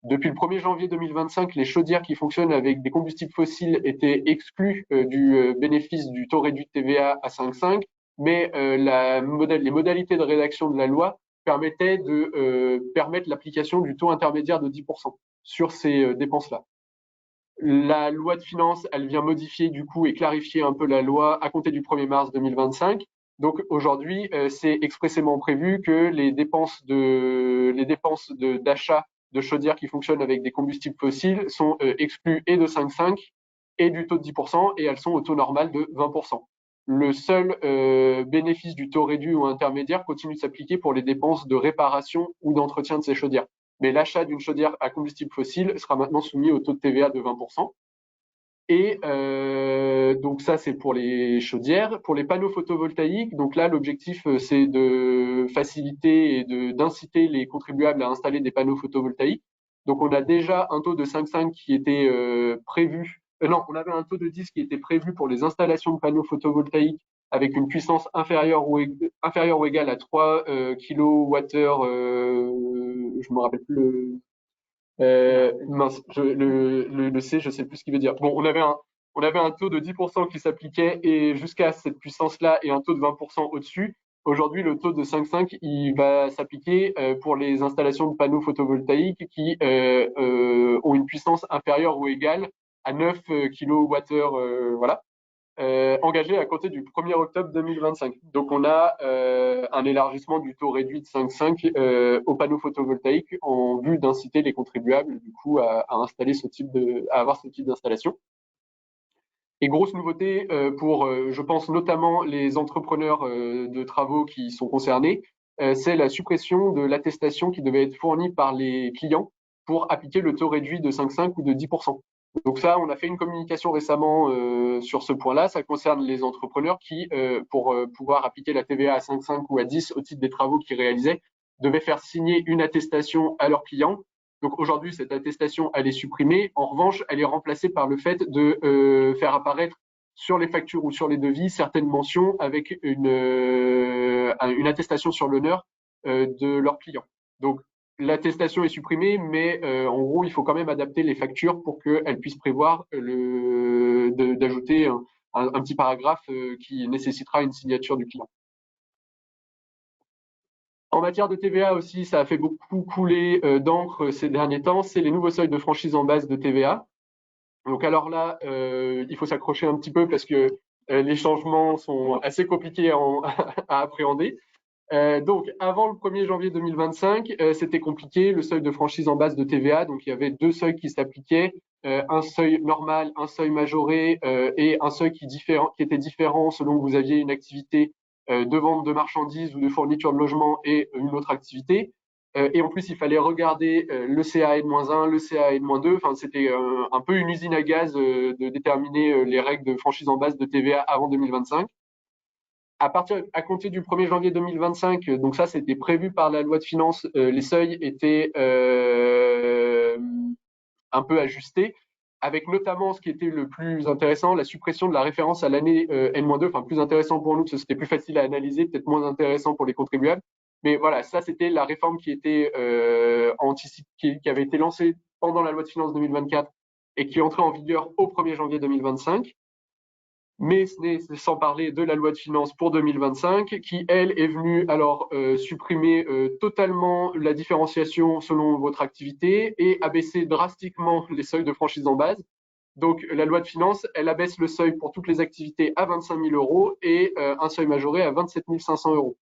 Depuis le 1er janvier 2025, les chaudières qui fonctionnent avec des combustibles fossiles étaient exclues du bénéfice du taux réduit de TVA à 5,5, mais les modalités de rédaction de la loi permettaient de permettre l'application du taux intermédiaire de 10% sur ces dépenses-là. La loi de finances, elle vient modifier du coup et clarifier un peu la loi à compter du 1er mars 2025. Donc aujourd'hui, c'est expressément prévu que les dépenses d'achat de chaudières qui fonctionnent avec des combustibles fossiles sont exclues et de 5,5 et du taux de 10% et elles sont au taux normal de 20%. Le seul bénéfice du taux réduit ou intermédiaire continue de s'appliquer pour les dépenses de réparation ou d'entretien de ces chaudières. Mais l'achat d'une chaudière à combustible fossile sera maintenant soumis au taux de TVA de 20%. Et donc ça, c'est pour les chaudières. Pour les panneaux photovoltaïques, donc là, l'objectif, c'est de faciliter et d'inciter les contribuables à installer des panneaux photovoltaïques. Donc, on a déjà un taux de 5,5 qui était prévu. Non, on avait un taux de 10 qui était prévu pour les installations de panneaux photovoltaïques avec une puissance inférieure ou égale à 3 kWh. Je me rappelle plus mince, le C, je sais plus ce qu'il veut dire. Bon, on avait un taux de 10% qui s'appliquait et jusqu'à cette puissance-là et un taux de 20% au-dessus. Aujourd'hui, le taux de 5,5, il va s'appliquer pour les installations de panneaux photovoltaïques qui ont une puissance inférieure ou égale à 9 kWh, voilà, engagé à compter du 1er octobre 2025. Donc, on a un élargissement du taux réduit de 5,5 aux panneaux photovoltaïques en vue d'inciter les contribuables du coup à installer à avoir ce type d'installation. Et grosse nouveauté pour, je pense notamment les entrepreneurs de travaux qui sont concernés, c'est la suppression de l'attestation qui devait être fournie par les clients pour appliquer le taux réduit de 5,5 ou de 10%. Donc ça, on a fait une communication récemment sur ce point-là. Ça concerne les entrepreneurs qui, pour pouvoir appliquer la TVA à 5,5 ou à 10 au titre des travaux qu'ils réalisaient, devaient faire signer une attestation à leurs clients. Donc aujourd'hui, cette attestation, elle est supprimée. En revanche, elle est remplacée par le fait de faire apparaître sur les factures ou sur les devis certaines mentions avec une attestation sur l'honneur de leurs clients. Donc l'attestation est supprimée, mais en gros, il faut quand même adapter les factures pour qu'elles puissent prévoir d'ajouter un petit paragraphe qui nécessitera une signature du client. En matière de TVA aussi, ça a fait beaucoup couler d'encre ces derniers temps, c'est les nouveaux seuils de franchise en base de TVA. Donc alors là, il faut s'accrocher un petit peu parce que les changements sont assez compliqués à appréhender. Donc, avant le 1er janvier 2025, c'était compliqué, le seuil de franchise en base de TVA. Donc, il y avait deux seuils qui s'appliquaient, un seuil normal, un seuil majoré et un seuil qui était différent selon que vous aviez une activité de vente de marchandises ou de fourniture de logement et une autre activité. Et en plus, il fallait regarder le CAN-1, le CAN-2. Enfin, c'était un peu une usine à gaz de déterminer les règles de franchise en base de TVA avant 2025. À compter du 1er janvier 2025, donc ça c'était prévu par la loi de finances, les seuils étaient un peu ajustés, avec notamment ce qui était le plus intéressant, la suppression de la référence à l'année N-2, enfin plus intéressant pour nous parce que c'était plus facile à analyser, peut-être moins intéressant pour les contribuables. Mais voilà, ça c'était la réforme qui était anticipée, qui avait été lancée pendant la loi de finances 2024 et qui est entrée en vigueur au 1er janvier 2025. Mais ce n'est sans parler de la loi de finances pour 2025 qui, elle, est venue alors supprimer totalement la différenciation selon votre activité et abaisser drastiquement les seuils de franchise en base. Donc la loi de finances, elle abaisse le seuil pour toutes les activités à 25 000 euros et un seuil majoré à 27 500 euros.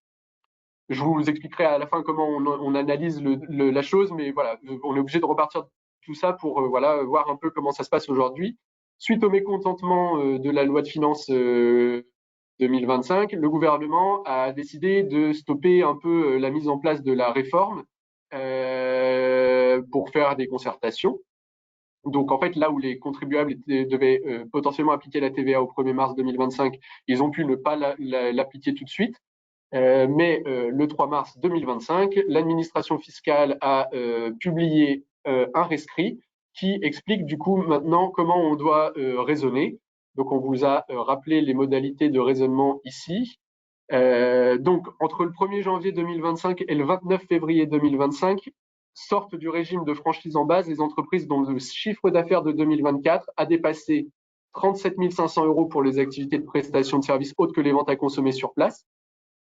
Je vous expliquerai à la fin comment on analyse la chose, mais voilà, on est obligé de repartir de tout ça pour voilà, voir un peu comment ça se passe aujourd'hui. Suite au mécontentement de la loi de finances 2025, le gouvernement a décidé de stopper un peu la mise en place de la réforme pour faire des concertations. Donc en fait, là où les contribuables devaient potentiellement appliquer la TVA au 1er mars 2025, ils ont pu ne pas l'appliquer tout de suite. Mais le 3 mars 2025, l'administration fiscale a publié un rescrit qui explique du coup maintenant comment on doit raisonner. Donc on vous a rappelé les modalités de raisonnement ici. Donc entre le 1er janvier 2025 et le 29 février 2025, sortent du régime de franchise en base les entreprises dont le chiffre d'affaires de 2024 a dépassé 37 500 euros pour les activités de prestation de services autres que les ventes à consommer sur place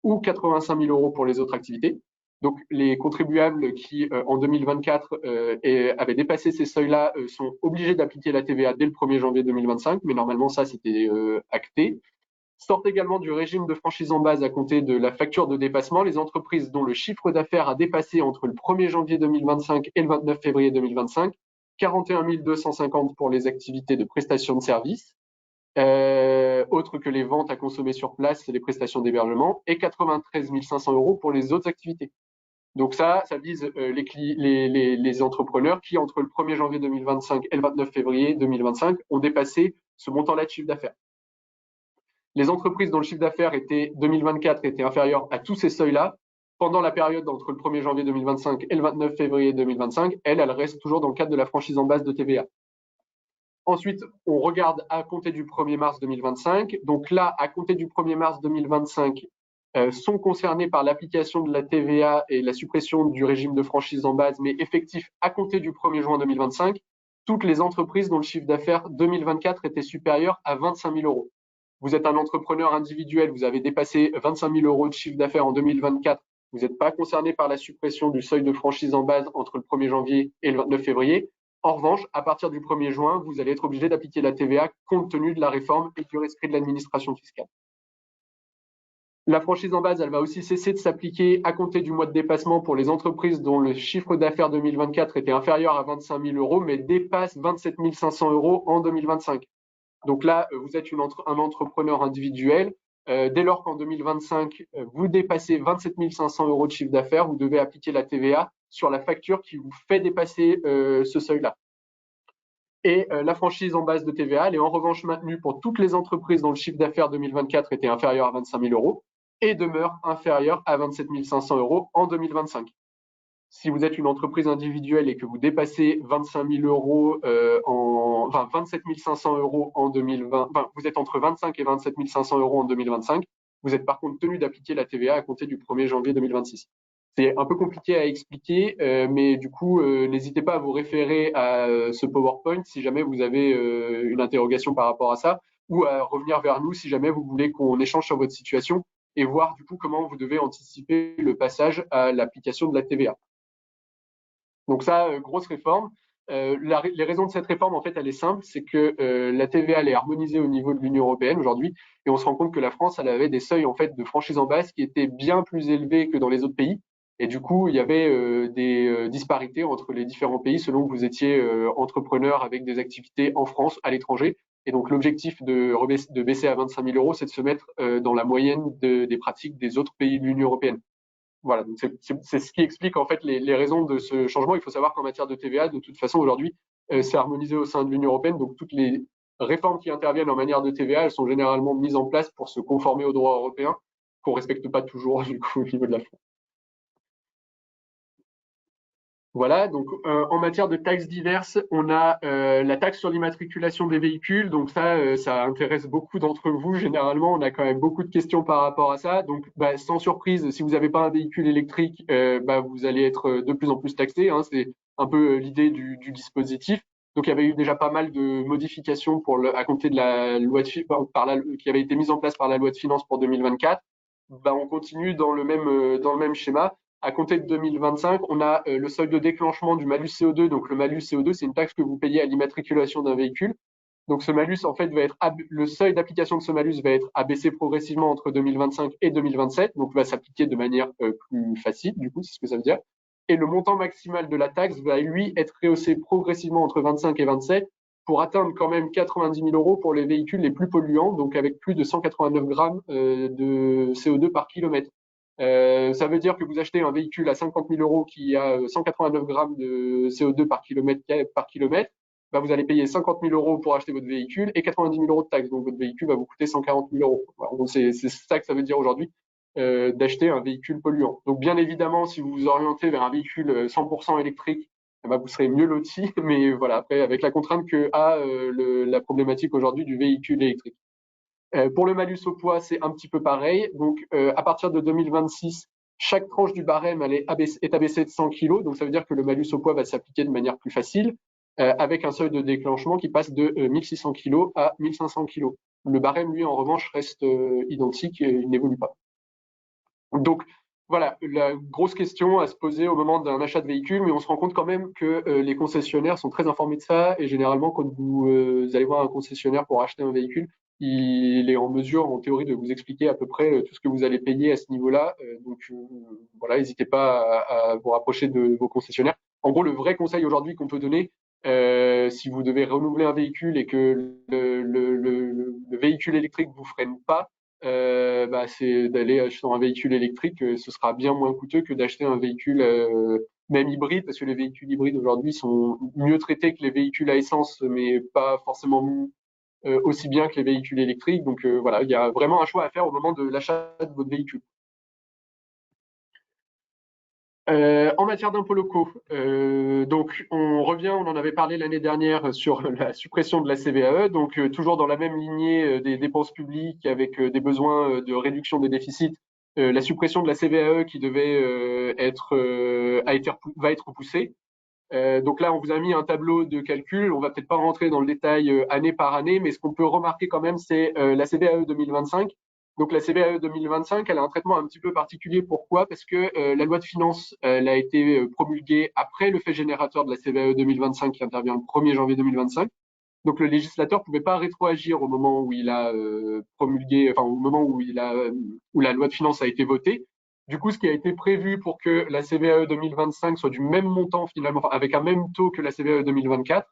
ou 85 000 euros pour les autres activités. Donc, les contribuables qui, en 2024, avaient dépassé ces seuils-là sont obligés d'appliquer la TVA dès le 1er janvier 2025, mais normalement, ça, c'était acté. Sortent également du régime de franchise en base à compter de la facture de dépassement les entreprises dont le chiffre d'affaires a dépassé entre le 1er janvier 2025 et le 29 février 2025, 41 250 pour les activités de prestation de services, autres que les ventes à consommer sur place et les prestations d'hébergement, et 93 500 euros pour les autres activités. Donc ça vise les entrepreneurs qui, entre le 1er janvier 2025 et le 29 février 2025, ont dépassé ce montant-là de chiffre d'affaires. Les entreprises dont le chiffre d'affaires 2024 était inférieur à tous ces seuils-là pendant la période entre le 1er janvier 2025 et le 29 février 2025, elle reste toujours dans le cadre de la franchise en base de TVA. Ensuite, on regarde à compter du 1er mars 2025. Donc là, à compter du 1er mars 2025, sont concernés par l'application de la TVA et la suppression du régime de franchise en base, mais effectif à compter du 1er juin 2025, toutes les entreprises dont le chiffre d'affaires 2024 était supérieur à 25 000 euros. Vous êtes un entrepreneur individuel, vous avez dépassé 25 000 euros de chiffre d'affaires en 2024, vous n'êtes pas concerné par la suppression du seuil de franchise en base entre le 1er janvier et le 29 février. En revanche, à partir du 1er juin, vous allez être obligé d'appliquer la TVA compte tenu de la réforme et du rescrit de l'administration fiscale. La franchise en base, elle va aussi cesser de s'appliquer à compter du mois de dépassement pour les entreprises dont le chiffre d'affaires 2024 était inférieur à 25 000 euros, mais dépasse 27 500 euros en 2025. Donc là, vous êtes un entrepreneur individuel. Dès lors qu'en 2025, vous dépassez 27 500 euros de chiffre d'affaires, vous devez appliquer la TVA sur la facture qui vous fait dépasser ce seuil-là. Et la franchise en base de TVA, elle est en revanche maintenue pour toutes les entreprises dont le chiffre d'affaires 2024 était inférieur à 25 000 euros et demeure inférieur à 27 500 euros en 2025. Si vous êtes une entreprise individuelle et que vous dépassez 25 000 euros, 27 500 euros en 2020, vous êtes entre 25 et 27 500 euros en 2025, vous êtes par contre tenu d'appliquer la TVA à compter du 1er janvier 2026. C'est un peu compliqué à expliquer, mais du coup, n'hésitez pas à vous référer à ce PowerPoint si jamais vous avez une interrogation par rapport à ça, ou à revenir vers nous si jamais vous voulez qu'on échange sur votre situation et voir du coup comment vous devez anticiper le passage à l'application de la TVA. Donc ça, grosse réforme. Les raisons de cette réforme, en fait, elle est simple, c'est que la TVA elle est harmonisée au niveau de l'Union européenne aujourd'hui, et on se rend compte que la France, elle avait des seuils en fait de franchise en base qui étaient bien plus élevés que dans les autres pays. Et du coup, il y avait des disparités entre les différents pays selon que vous étiez entrepreneur avec des activités en France, à l'étranger. Et donc l'objectif de baisser à 25 000 euros, c'est de se mettre dans la moyenne des pratiques des autres pays de l'Union européenne. Voilà, donc c'est ce qui explique en fait les raisons de ce changement. Il faut savoir qu'en matière de TVA, de toute façon, aujourd'hui, c'est harmonisé au sein de l'Union européenne. Donc, toutes les réformes qui interviennent en matière de TVA, elles sont généralement mises en place pour se conformer au droit européen, qu'on respecte pas toujours du coup au niveau de la France. Voilà, donc en matière de taxes diverses, on a la taxe sur l'immatriculation des véhicules. Donc ça intéresse beaucoup d'entre vous. Généralement, on a quand même beaucoup de questions par rapport à ça. Donc, sans surprise, si vous n'avez pas un véhicule électrique, vous allez être de plus en plus taxé. Hein, c'est un peu l'idée du dispositif. Donc, il y avait eu déjà pas mal de modifications à compter de la loi qui avait été mise en place par la loi de finances pour 2024. On continue dans le même schéma. À compter de 2025, on a le seuil de déclenchement du malus CO2. Donc le malus CO2, c'est une taxe que vous payez à l'immatriculation d'un véhicule. Donc ce malus, en fait, le seuil d'application de ce malus va être abaissé progressivement entre 2025 et 2027. Donc va s'appliquer de manière plus facile, du coup, c'est ce que ça veut dire. Et le montant maximal de la taxe va, lui, être rehaussé progressivement entre 25 et 27 pour atteindre quand même 90 000 euros pour les véhicules les plus polluants, donc avec plus de 189 grammes de CO2 par kilomètre. Ça veut dire que vous achetez un véhicule à 50 000 euros qui a 189 grammes de CO2 par kilomètre, vous allez payer 50 000 euros pour acheter votre véhicule et 90 000 euros de taxes. Donc votre véhicule va vous coûter 140 000 euros. Voilà, donc c'est ça que ça veut dire aujourd'hui d'acheter un véhicule polluant. Donc bien évidemment, si vous vous orientez vers un véhicule 100% électrique, vous serez mieux loti. Mais voilà, après avec la contrainte que a la problématique aujourd'hui du véhicule électrique. Pour le malus au poids, c'est un petit peu pareil. Donc, à partir de 2026, chaque tranche du barème est abaissée de 100 kg. Donc, ça veut dire que le malus au poids va s'appliquer de manière plus facile, avec un seuil de déclenchement qui passe de 1600 kg à 1500 kg. Le barème, lui, en revanche, reste identique et il n'évolue pas. Donc, voilà, la grosse question à se poser au moment d'un achat de véhicule, mais on se rend compte quand même que les concessionnaires sont très informés de ça, et généralement, quand vous allez voir un concessionnaire pour acheter un véhicule, il est en mesure, en théorie, de vous expliquer à peu près tout ce que vous allez payer à ce niveau-là. Donc, voilà, n'hésitez pas à vous rapprocher de vos concessionnaires. En gros, le vrai conseil aujourd'hui qu'on peut donner, si vous devez renouveler un véhicule et que le véhicule électrique vous freine pas, c'est d'aller sur un véhicule électrique. Ce sera bien moins coûteux que d'acheter un véhicule même hybride, parce que les véhicules hybrides aujourd'hui sont mieux traités que les véhicules à essence, mais pas forcément aussi bien que les véhicules électriques. Donc voilà, il y a vraiment un choix à faire au moment de l'achat de votre véhicule. En matière d'impôts locaux, donc on revient, on en avait parlé l'année dernière sur la suppression de la CVAE, donc toujours dans la même lignée des dépenses publiques avec des besoins de réduction des déficits, la suppression de la CVAE qui devait va être repoussée. Donc là, on vous a mis un tableau de calcul. On va peut-être pas rentrer dans le détail année par année, mais ce qu'on peut remarquer quand même, c'est la CVAE 2025. Donc la CVAE 2025, elle a un traitement un petit peu particulier. Pourquoi? Parce que la loi de finances, elle a été promulguée après le fait générateur de la CVAE 2025 qui intervient le 1er janvier 2025. Donc le législateur pouvait pas rétroagir au moment où il a promulgué, enfin au moment où où la loi de finances a été votée. Du coup, ce qui a été prévu pour que la CVAE 2025 soit du même montant finalement, enfin, avec un même taux que la CVAE 2024,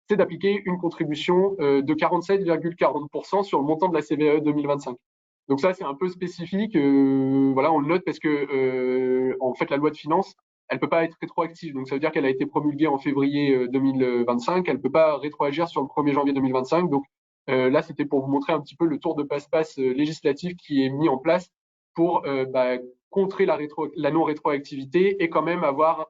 c'est d'appliquer une contribution de 47,40% sur le montant de la CVAE 2025. Donc ça, c'est un peu spécifique. Voilà, on le note parce que en fait, la loi de finances, elle peut pas être rétroactive. Donc ça veut dire qu'elle a été promulguée en février 2025, elle peut pas rétroagir sur le 1er janvier 2025. Donc là, c'était pour vous montrer un petit peu le tour de passe-passe législatif qui est mis en place pour contrer la non-rétroactivité et quand même avoir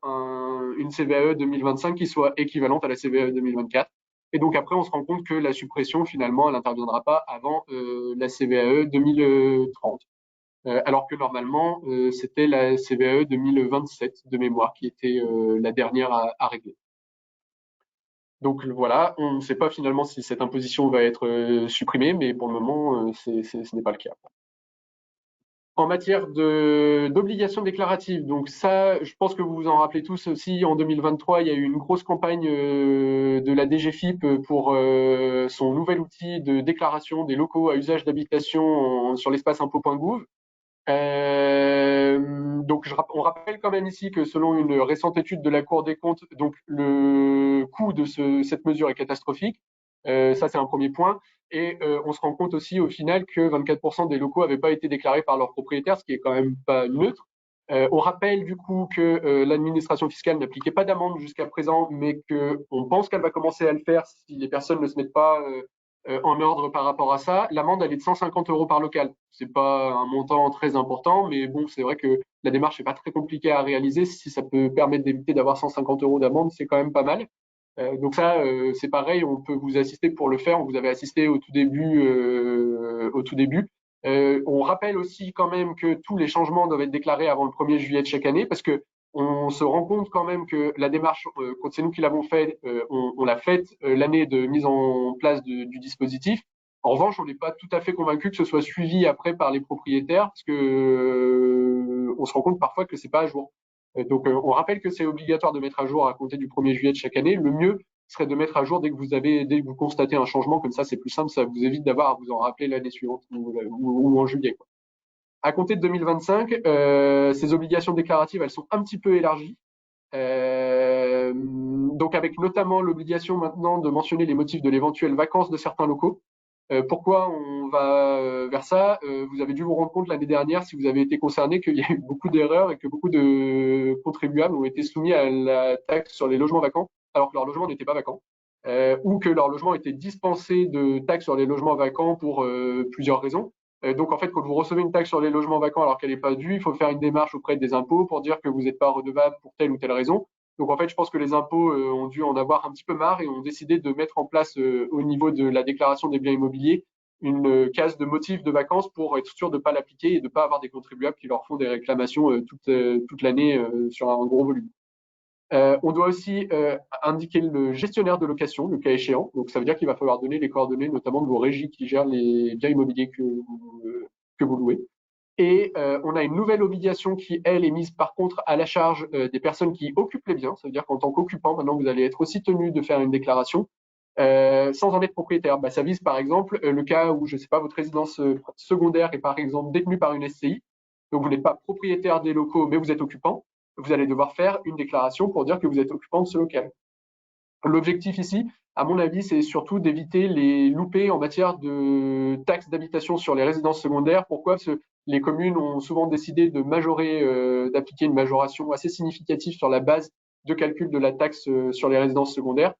une CVAE 2025 qui soit équivalente à la CVAE 2024. Et donc après, on se rend compte que la suppression, finalement, elle n'interviendra pas avant la CVAE 2030. Alors que normalement, c'était la CVAE 2027 de mémoire qui était la dernière à régler. Donc voilà, on ne sait pas finalement si cette imposition va être supprimée, mais pour le moment, ce n'est pas le cas. En matière d'obligations déclaratives, donc ça, je pense que vous vous en rappelez tous aussi, en 2023, il y a eu une grosse campagne de la DGFiP pour son nouvel outil de déclaration des locaux à usage d'habitation sur l'espace impôt.gouv. Donc, on rappelle quand même ici que selon une récente étude de la Cour des comptes, donc le coût de cette mesure est catastrophique. Ça, c'est un premier point. Et on se rend compte aussi au final que 24% des locaux n'avaient pas été déclarés par leurs propriétaires, ce qui est quand même pas neutre. On rappelle du coup que l'administration fiscale n'appliquait pas d'amende jusqu'à présent, mais qu'on pense qu'elle va commencer à le faire si les personnes ne se mettent pas en ordre par rapport à ça. L'amende, elle est de 150 euros par local. C'est pas un montant très important, mais bon, c'est vrai que la démarche n'est pas très compliquée à réaliser. Si ça peut permettre d'éviter d'avoir 150 euros d'amende, c'est quand même pas mal. Donc ça, c'est pareil, on peut vous assister pour le faire. On vous avait assisté au tout début. On rappelle aussi quand même que tous les changements doivent être déclarés avant le 1er juillet de chaque année, parce que on se rend compte quand même que la démarche, quand c'est nous qui l'avons fait, on l'a faite l'année de mise en place du dispositif. En revanche, on n'est pas tout à fait convaincu que ce soit suivi après par les propriétaires, parce que on se rend compte parfois que c'est pas à jour. Donc, on rappelle que c'est obligatoire de mettre à jour à compter du 1er juillet de chaque année. Le mieux serait de mettre à jour dès que vous constatez un changement, comme ça c'est plus simple, ça vous évite d'avoir à vous en rappeler l'année suivante ou en juillet, quoi. À compter de 2025, ces obligations déclaratives, elles sont un petit peu élargies. Donc avec notamment l'obligation maintenant de mentionner les motifs de l'éventuelle vacance de certains locaux. Pourquoi on va vers ça? Vous avez dû vous rendre compte l'année dernière, si vous avez été concerné, qu'il y a eu beaucoup d'erreurs et que beaucoup de contribuables ont été soumis à la taxe sur les logements vacants, alors que leur logement n'était pas vacant, ou que leur logement était dispensé de taxe sur les logements vacants pour plusieurs raisons. Donc en fait, quand vous recevez une taxe sur les logements vacants alors qu'elle n'est pas due, il faut faire une démarche auprès des impôts pour dire que vous n'êtes pas redevable pour telle ou telle raison. Donc en fait, je pense que les impôts ont dû en avoir un petit peu marre et ont décidé de mettre en place au niveau de la déclaration des biens immobiliers une case de motifs de vacances pour être sûr de ne pas l'appliquer et de ne pas avoir des contribuables qui leur font des réclamations toute l'année sur un gros volume. On doit aussi indiquer le gestionnaire de location, le cas échéant. Donc ça veut dire qu'il va falloir donner les coordonnées, notamment de vos régies qui gèrent les biens immobiliers que vous louez. Et on a une nouvelle obligation qui, elle, est mise par contre à la charge des personnes qui occupent les biens. Ça veut dire qu'en tant qu'occupant, maintenant, vous allez être aussi tenu de faire une déclaration sans en être propriétaire. Ça vise par exemple le cas où, je ne sais pas, votre résidence secondaire est par exemple détenue par une SCI. Donc vous n'êtes pas propriétaire des locaux, mais vous êtes occupant. Vous allez devoir faire une déclaration pour dire que vous êtes occupant de ce local. L'objectif ici, à mon avis, c'est surtout d'éviter les loupés en matière de taxes d'habitation sur les résidences secondaires. Pourquoi? Parce que les communes ont souvent décidé de majorer, d'appliquer une majoration assez significative sur la base de calcul de la taxe sur les résidences secondaires.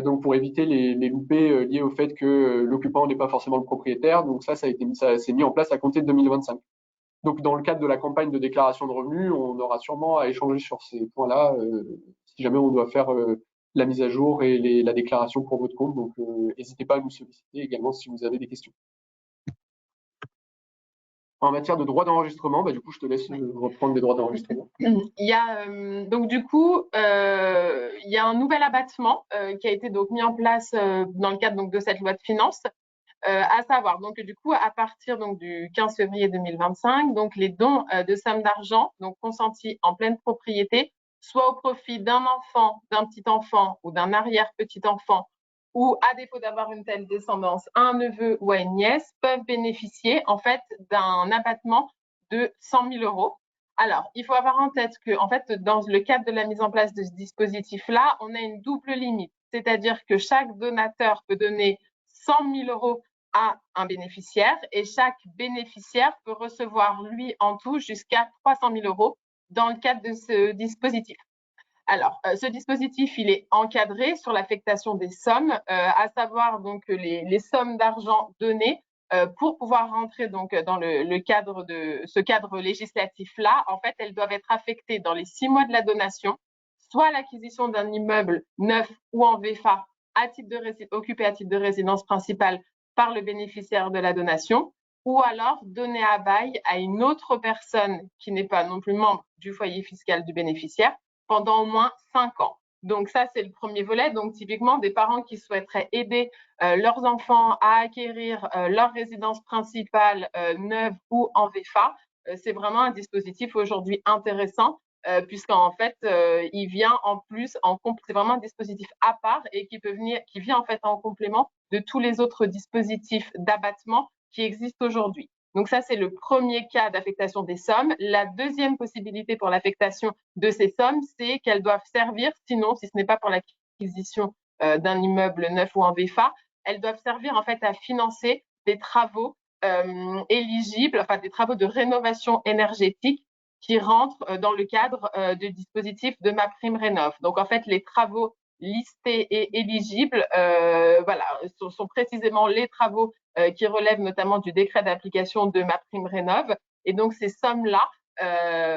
Donc pour éviter les loupés liés au fait que l'occupant n'est pas forcément le propriétaire. Donc ça s'est mis en place à compter de 2025. Donc, dans le cadre de la campagne de déclaration de revenus, on aura sûrement à échanger sur ces points-là, si jamais on doit faire la mise à jour et la déclaration pour votre compte. Donc, n'hésitez pas à nous solliciter également si vous avez des questions. En matière de droit d'enregistrement, du coup, je te laisse reprendre les droits d'enregistrement. Il y a donc du coup, il y a un nouvel abattement qui a été donc mis en place dans le cadre donc de cette loi de finances. À savoir, donc du coup, à partir donc du 15 février 2025, donc les dons de sommes d'argent donc consentis en pleine propriété, soit au profit d'un enfant, d'un petit enfant ou d'un arrière-petit enfant, ou à défaut d'avoir une telle descendance, à un neveu ou à une nièce, peuvent bénéficier en fait d'un abattement de 100 000 euros. Alors, il faut avoir en tête que, en fait, dans le cadre de la mise en place de ce dispositif-là, on a une double limite, c'est-à-dire que chaque donateur peut donner 100 000 euros à un bénéficiaire et chaque bénéficiaire peut recevoir, lui, en tout, jusqu'à 300 000 euros dans le cadre de ce dispositif. Alors, ce dispositif, il est encadré sur l'affectation des sommes, à savoir donc les sommes d'argent données pour pouvoir rentrer donc dans le cadre de ce cadre législatif-là. En fait, elles doivent être affectées dans les 6 mois de la donation, soit à l'acquisition d'un immeuble neuf ou en VFA occupé à titre de résidence principale par le bénéficiaire de la donation, ou alors donné à bail à une autre personne qui n'est pas non plus membre du foyer fiscal du bénéficiaire pendant au moins 5 ans. Donc ça, c'est le premier volet. Donc typiquement, des parents qui souhaiteraient aider leurs enfants à acquérir leur résidence principale neuve ou en VFA, c'est vraiment un dispositif aujourd'hui intéressant puisqu'en fait, il vient en plus, c'est vraiment un dispositif à part et qui vient en fait en complément de tous les autres dispositifs d'abattement qui existent aujourd'hui. Donc ça, c'est le premier cas d'affectation des sommes. La deuxième possibilité pour l'affectation de ces sommes, c'est qu'elles doivent servir, sinon, si ce n'est pas pour l'acquisition d'un immeuble neuf ou en VFA, elles doivent servir en fait à financer des travaux éligibles, enfin des travaux de rénovation énergétique qui rentrent dans le cadre du dispositif de MaPrimeRénov'. Donc en fait, les travaux listés et éligibles, voilà, sont précisément les travaux qui relèvent notamment du décret d'application de MaPrimeRénov'. Et donc ces sommes-là,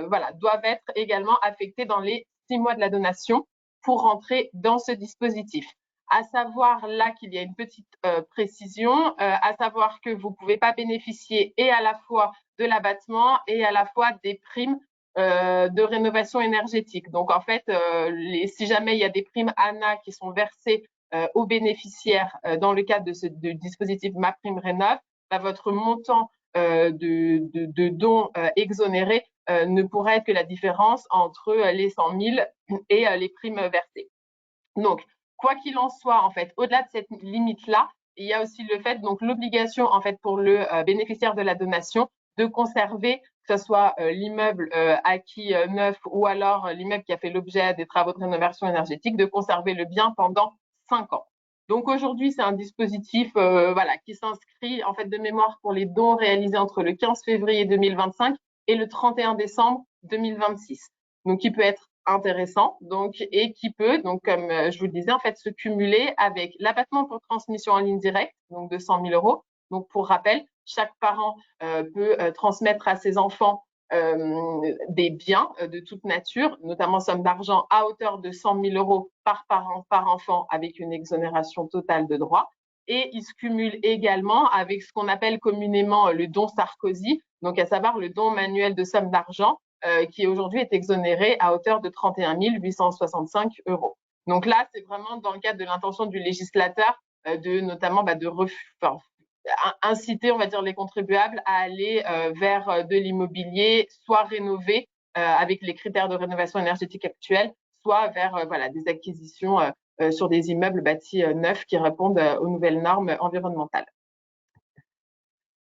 voilà, doivent être également affectées dans les 6 mois de la donation pour rentrer dans ce dispositif. À savoir là qu'il y a une petite précision, à savoir que vous ne pouvez pas bénéficier et à la fois de l'abattement et à la fois des primes de rénovation énergétique. Donc en fait, si jamais il y a des primes ANA qui sont versées aux bénéficiaires dans le cadre de dispositif MaPrimeRénov', votre montant de dons exonérés ne pourrait être que la différence entre les 100 000 et les primes versées. Donc, quoi qu'il en soit, en fait, au-delà de cette limite-là, il y a aussi le fait, donc l'obligation en fait pour le bénéficiaire de la donation de conserver, que ce soit l'immeuble acquis neuf ou alors l'immeuble qui a fait l'objet des travaux de rénovation énergétique, de conserver le bien pendant 5 ans. Donc aujourd'hui, c'est un dispositif voilà, qui s'inscrit en fait de mémoire pour les dons réalisés entre le 15 février 2025 et le 31 décembre 2026. Donc qui peut être intéressant donc et qui peut donc comme je vous le disais en fait se cumuler avec l'abattement pour transmission en ligne directe donc de 100 000 euros. Donc pour rappel, chaque parent peut transmettre à ses enfants des biens de toute nature, notamment somme d'argent à hauteur de 100 000 euros par parent, par enfant, avec une exonération totale de droits. Et il se cumule également avec ce qu'on appelle communément le don Sarkozy, donc à savoir le don manuel de somme d'argent, qui aujourd'hui est exonéré à hauteur de 31 865 euros. Donc là, c'est vraiment dans le cadre de l'intention du législateur de notamment inciter, on va dire, les contribuables à aller vers de l'immobilier, soit rénové avec les critères de rénovation énergétique actuels, soit vers voilà, des acquisitions sur des immeubles bâtis neufs qui répondent aux nouvelles normes environnementales.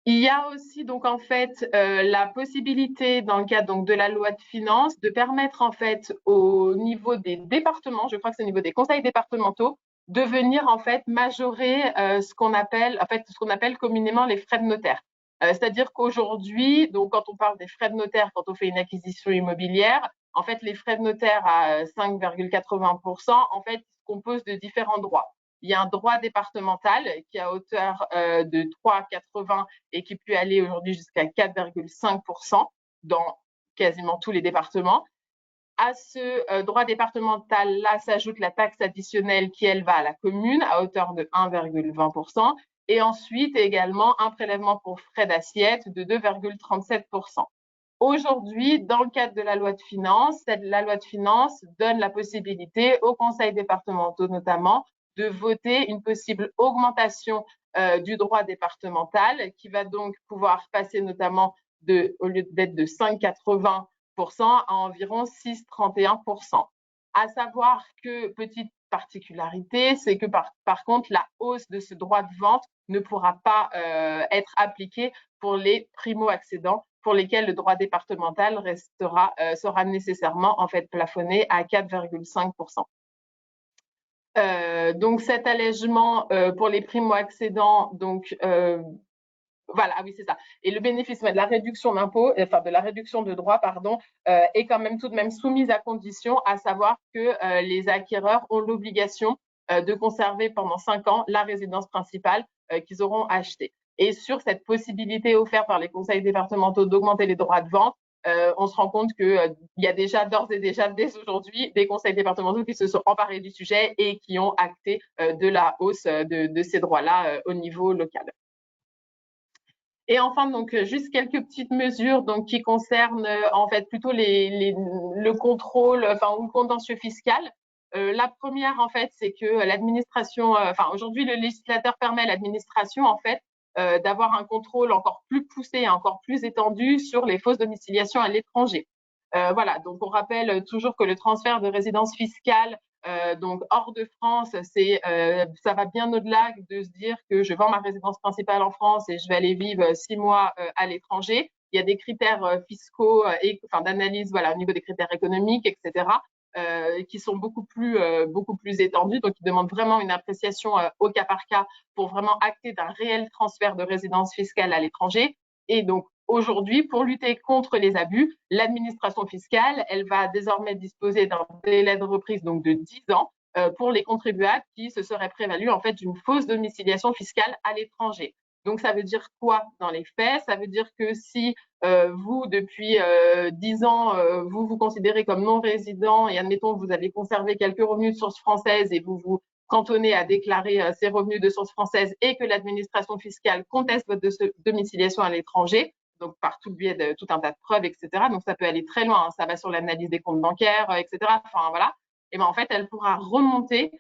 Il y a aussi donc en fait la possibilité dans le cadre donc de la loi de finances de permettre en fait au niveau des départements, je crois que c'est au niveau des conseils départementaux, de venir en fait majorer ce qu'on appelle communément les frais de notaire. C'est-à-dire qu'aujourd'hui, donc quand on parle des frais de notaire quand on fait une acquisition immobilière, en fait les frais de notaire à 5,80% en fait se composent de différents droits. Il y a un droit départemental qui est à hauteur de 3,80 et qui peut aller aujourd'hui jusqu'à 4,5% dans quasiment tous les départements. À ce droit départemental-là s'ajoute la taxe additionnelle qui, elle, va à la commune à hauteur de 1,20%. Et ensuite, également, un prélèvement pour frais d'assiette de 2,37%. Aujourd'hui, dans le cadre de la loi de finances, la loi de finances donne la possibilité aux conseils départementaux notamment de voter une possible augmentation du droit départemental qui va donc pouvoir passer notamment au lieu d'être de 5,80% à environ 6,31%. À savoir que, petite particularité, c'est que par contre, la hausse de ce droit de vente ne pourra pas être appliquée pour les primo-accédants pour lesquels le droit départemental sera nécessairement en fait plafonné à 4,5%. Donc cet allègement pour les primo-accédants, donc voilà, oui, c'est ça. Et le bénéfice de la réduction d'impôt, enfin de la réduction de droits, pardon, est quand même tout de même soumise à condition, à savoir que les acquéreurs ont l'obligation de conserver pendant 5 ans la résidence principale qu'ils auront achetée. Et sur cette possibilité offerte par les conseils départementaux d'augmenter les droits de vente, on se rend compte qu'il y a déjà, d'ores et déjà, dès aujourd'hui, des conseils départementaux qui se sont emparés du sujet et qui ont acté de la hausse de ces droits-là au niveau local. Et enfin, donc, juste quelques petites mesures donc, qui concernent en fait plutôt le contrôle, enfin, ou le contentieux fiscal. La première, en fait, c'est que l'administration, enfin, aujourd'hui, le législateur permet à l'administration, en fait, d'avoir un contrôle encore plus poussé et encore plus étendu sur les fausses domiciliations à l'étranger. Voilà, donc on rappelle toujours que le transfert de résidence fiscale donc hors de France, ça va bien au-delà de se dire que je vends ma résidence principale en France et je vais aller vivre 6 mois à l'étranger. Il y a des critères fiscaux et enfin d'analyse, voilà, au niveau des critères économiques, etc. Qui sont beaucoup plus étendus, donc qui demandent vraiment une appréciation au cas par cas pour vraiment acter d'un réel transfert de résidence fiscale à l'étranger. Et donc aujourd'hui, pour lutter contre les abus, l'administration fiscale, elle va désormais disposer d'un délai de reprise donc de 10 ans pour les contribuables qui se seraient prévalus en fait d'une fausse domiciliation fiscale à l'étranger. Donc ça veut dire quoi dans les faits? Ça veut dire que si vous, depuis 10 ans, vous vous considérez comme non résident et admettons que vous avez conservé quelques revenus de source française et vous vous cantonnez à déclarer ces revenus de source française et que l'administration fiscale conteste votre domiciliation à l'étranger, donc par tout le biais de tout un tas de preuves, etc. Donc ça peut aller très loin, hein. Ça va sur l'analyse des comptes bancaires, etc. Enfin voilà. Et ben en fait, elle pourra remonter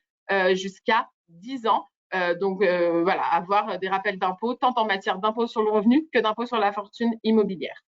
jusqu'à 10 ans. Donc voilà, avoir des rappels d'impôts tant en matière d'impôt sur le revenu que d'impôt sur la fortune immobilière.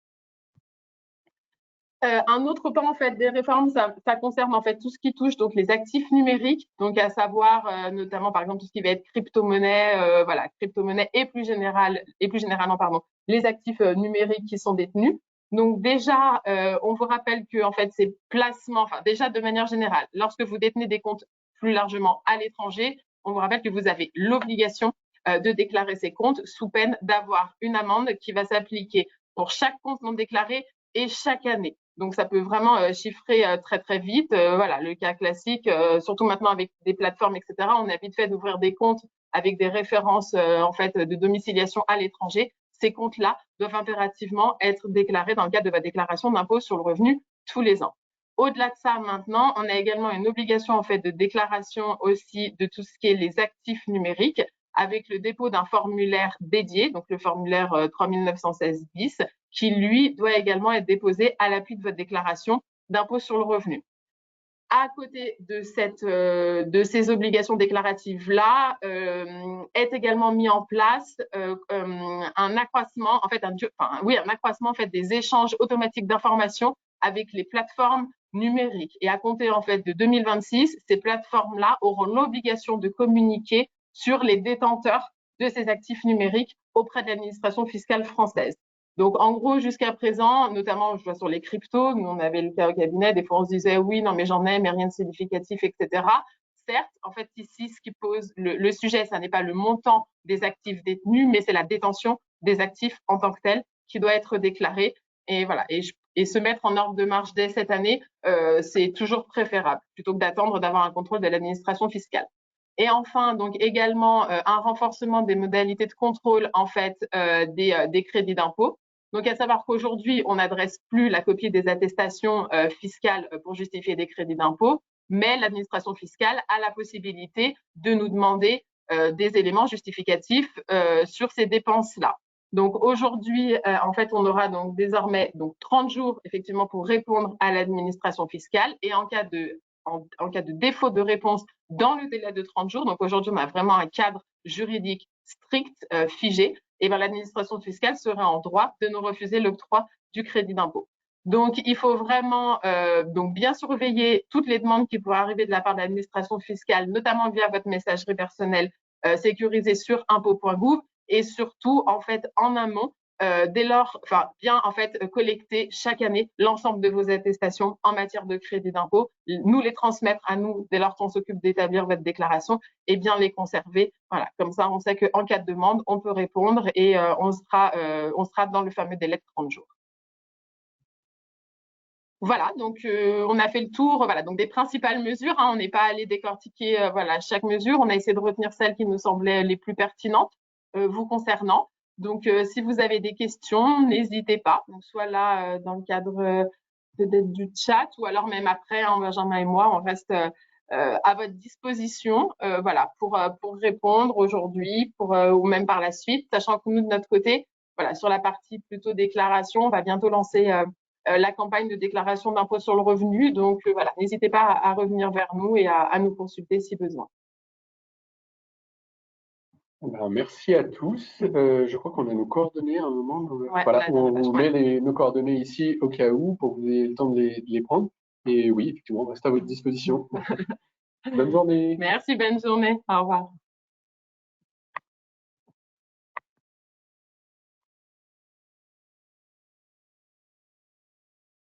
Un autre pan en fait des réformes, ça concerne en fait tout ce qui touche donc les actifs numériques, donc à savoir notamment par exemple tout ce qui va être crypto-monnaie, voilà, crypto-monnaie et plus généralement pardon, les actifs numériques qui sont détenus. Donc déjà, on vous rappelle que en fait ces placements, enfin déjà de manière générale, lorsque vous détenez des comptes plus largement à l'étranger, on vous rappelle que vous avez l'obligation de déclarer ces comptes sous peine d'avoir une amende qui va s'appliquer pour chaque compte non déclaré et chaque année. Donc ça peut vraiment chiffrer très très vite. Voilà, le cas classique, surtout maintenant avec des plateformes, etc. On a vite fait d'ouvrir des comptes avec des références en fait de domiciliation à l'étranger. Ces comptes-là doivent impérativement être déclarés dans le cadre de la déclaration d'impôt sur le revenu tous les ans. Au-delà de ça, maintenant, on a également une obligation en fait de déclaration aussi de tout ce qui est les actifs numériques, avec le dépôt d'un formulaire dédié, donc le formulaire 3916 bis, qui lui doit également être déposé à l'appui de votre déclaration d'impôt sur le revenu. À côté de ces obligations déclaratives-là, est également mis en place un accroissement, en fait, un accroissement en fait des échanges automatiques d'informations avec les plateformes numériques. Et à compter en fait de 2026, ces plateformes-là auront l'obligation de communiquer sur les détenteurs de ces actifs numériques auprès de l'administration fiscale française. Donc, en gros, jusqu'à présent, notamment, je vois sur les cryptos, nous, on avait le cas au cabinet, des fois, on se disait, oui, non, mais j'en ai, mais rien de significatif, etc. Certes, en fait, ici, ce qui pose le sujet, ça n'est pas le montant des actifs détenus, mais c'est la détention des actifs en tant que tel qui doit être déclarée. Et voilà. Et se mettre en ordre de marche dès cette année, c'est toujours préférable, plutôt que d'attendre d'avoir un contrôle de l'administration fiscale. Et enfin, donc également un renforcement des modalités de contrôle en fait des crédits d'impôt. Donc à savoir qu'aujourd'hui, on n'adresse plus la copie des attestations fiscales pour justifier des crédits d'impôt, mais l'administration fiscale a la possibilité de nous demander des éléments justificatifs sur ces dépenses-là. Donc aujourd'hui, en fait, on aura donc désormais donc 30 jours effectivement pour répondre à l'administration fiscale et en cas de défaut de réponse dans le délai de 30 jours, donc aujourd'hui on a vraiment un cadre juridique strict, figé, et bien l'administration fiscale serait en droit de nous refuser l'octroi du crédit d'impôt. Donc il faut vraiment donc bien surveiller toutes les demandes qui pourraient arriver de la part de l'administration fiscale, notamment via votre messagerie personnelle sécurisée sur impôt.gouv et surtout en fait en amont dès lors, enfin, bien en fait collecter chaque année l'ensemble de vos attestations en matière de crédit d'impôt, nous les transmettre à nous dès lors qu'on s'occupe d'établir votre déclaration et bien les conserver. Voilà, comme ça, on sait qu'en cas de demande, on peut répondre et on sera dans le fameux délai de 30 jours. Voilà, donc on a fait le tour, voilà, donc des principales mesures. Hein, on n'est pas allé décortiquer voilà chaque mesure. On a essayé de retenir celles qui nous semblaient les plus pertinentes vous concernant. Donc, si vous avez des questions, n'hésitez pas. Donc, soit là dans le cadre peut-être du chat, ou alors même après, hein, Benjamin et moi, on reste à votre disposition, voilà, pour répondre aujourd'hui, ou même par la suite, sachant que nous de notre côté, voilà, sur la partie plutôt déclaration, on va bientôt lancer la campagne de déclaration d'impôt sur le revenu. Donc voilà, n'hésitez pas à revenir vers nous et à nous consulter si besoin. Ben, merci à tous. Je crois qu'on a nos coordonnées à un moment. Ouais, voilà, on page, vous met nos coordonnées ici au cas où pour que vous ayez le temps de les prendre. Et oui, effectivement, on reste à votre disposition. Bonne journée. Merci, bonne journée. Au revoir.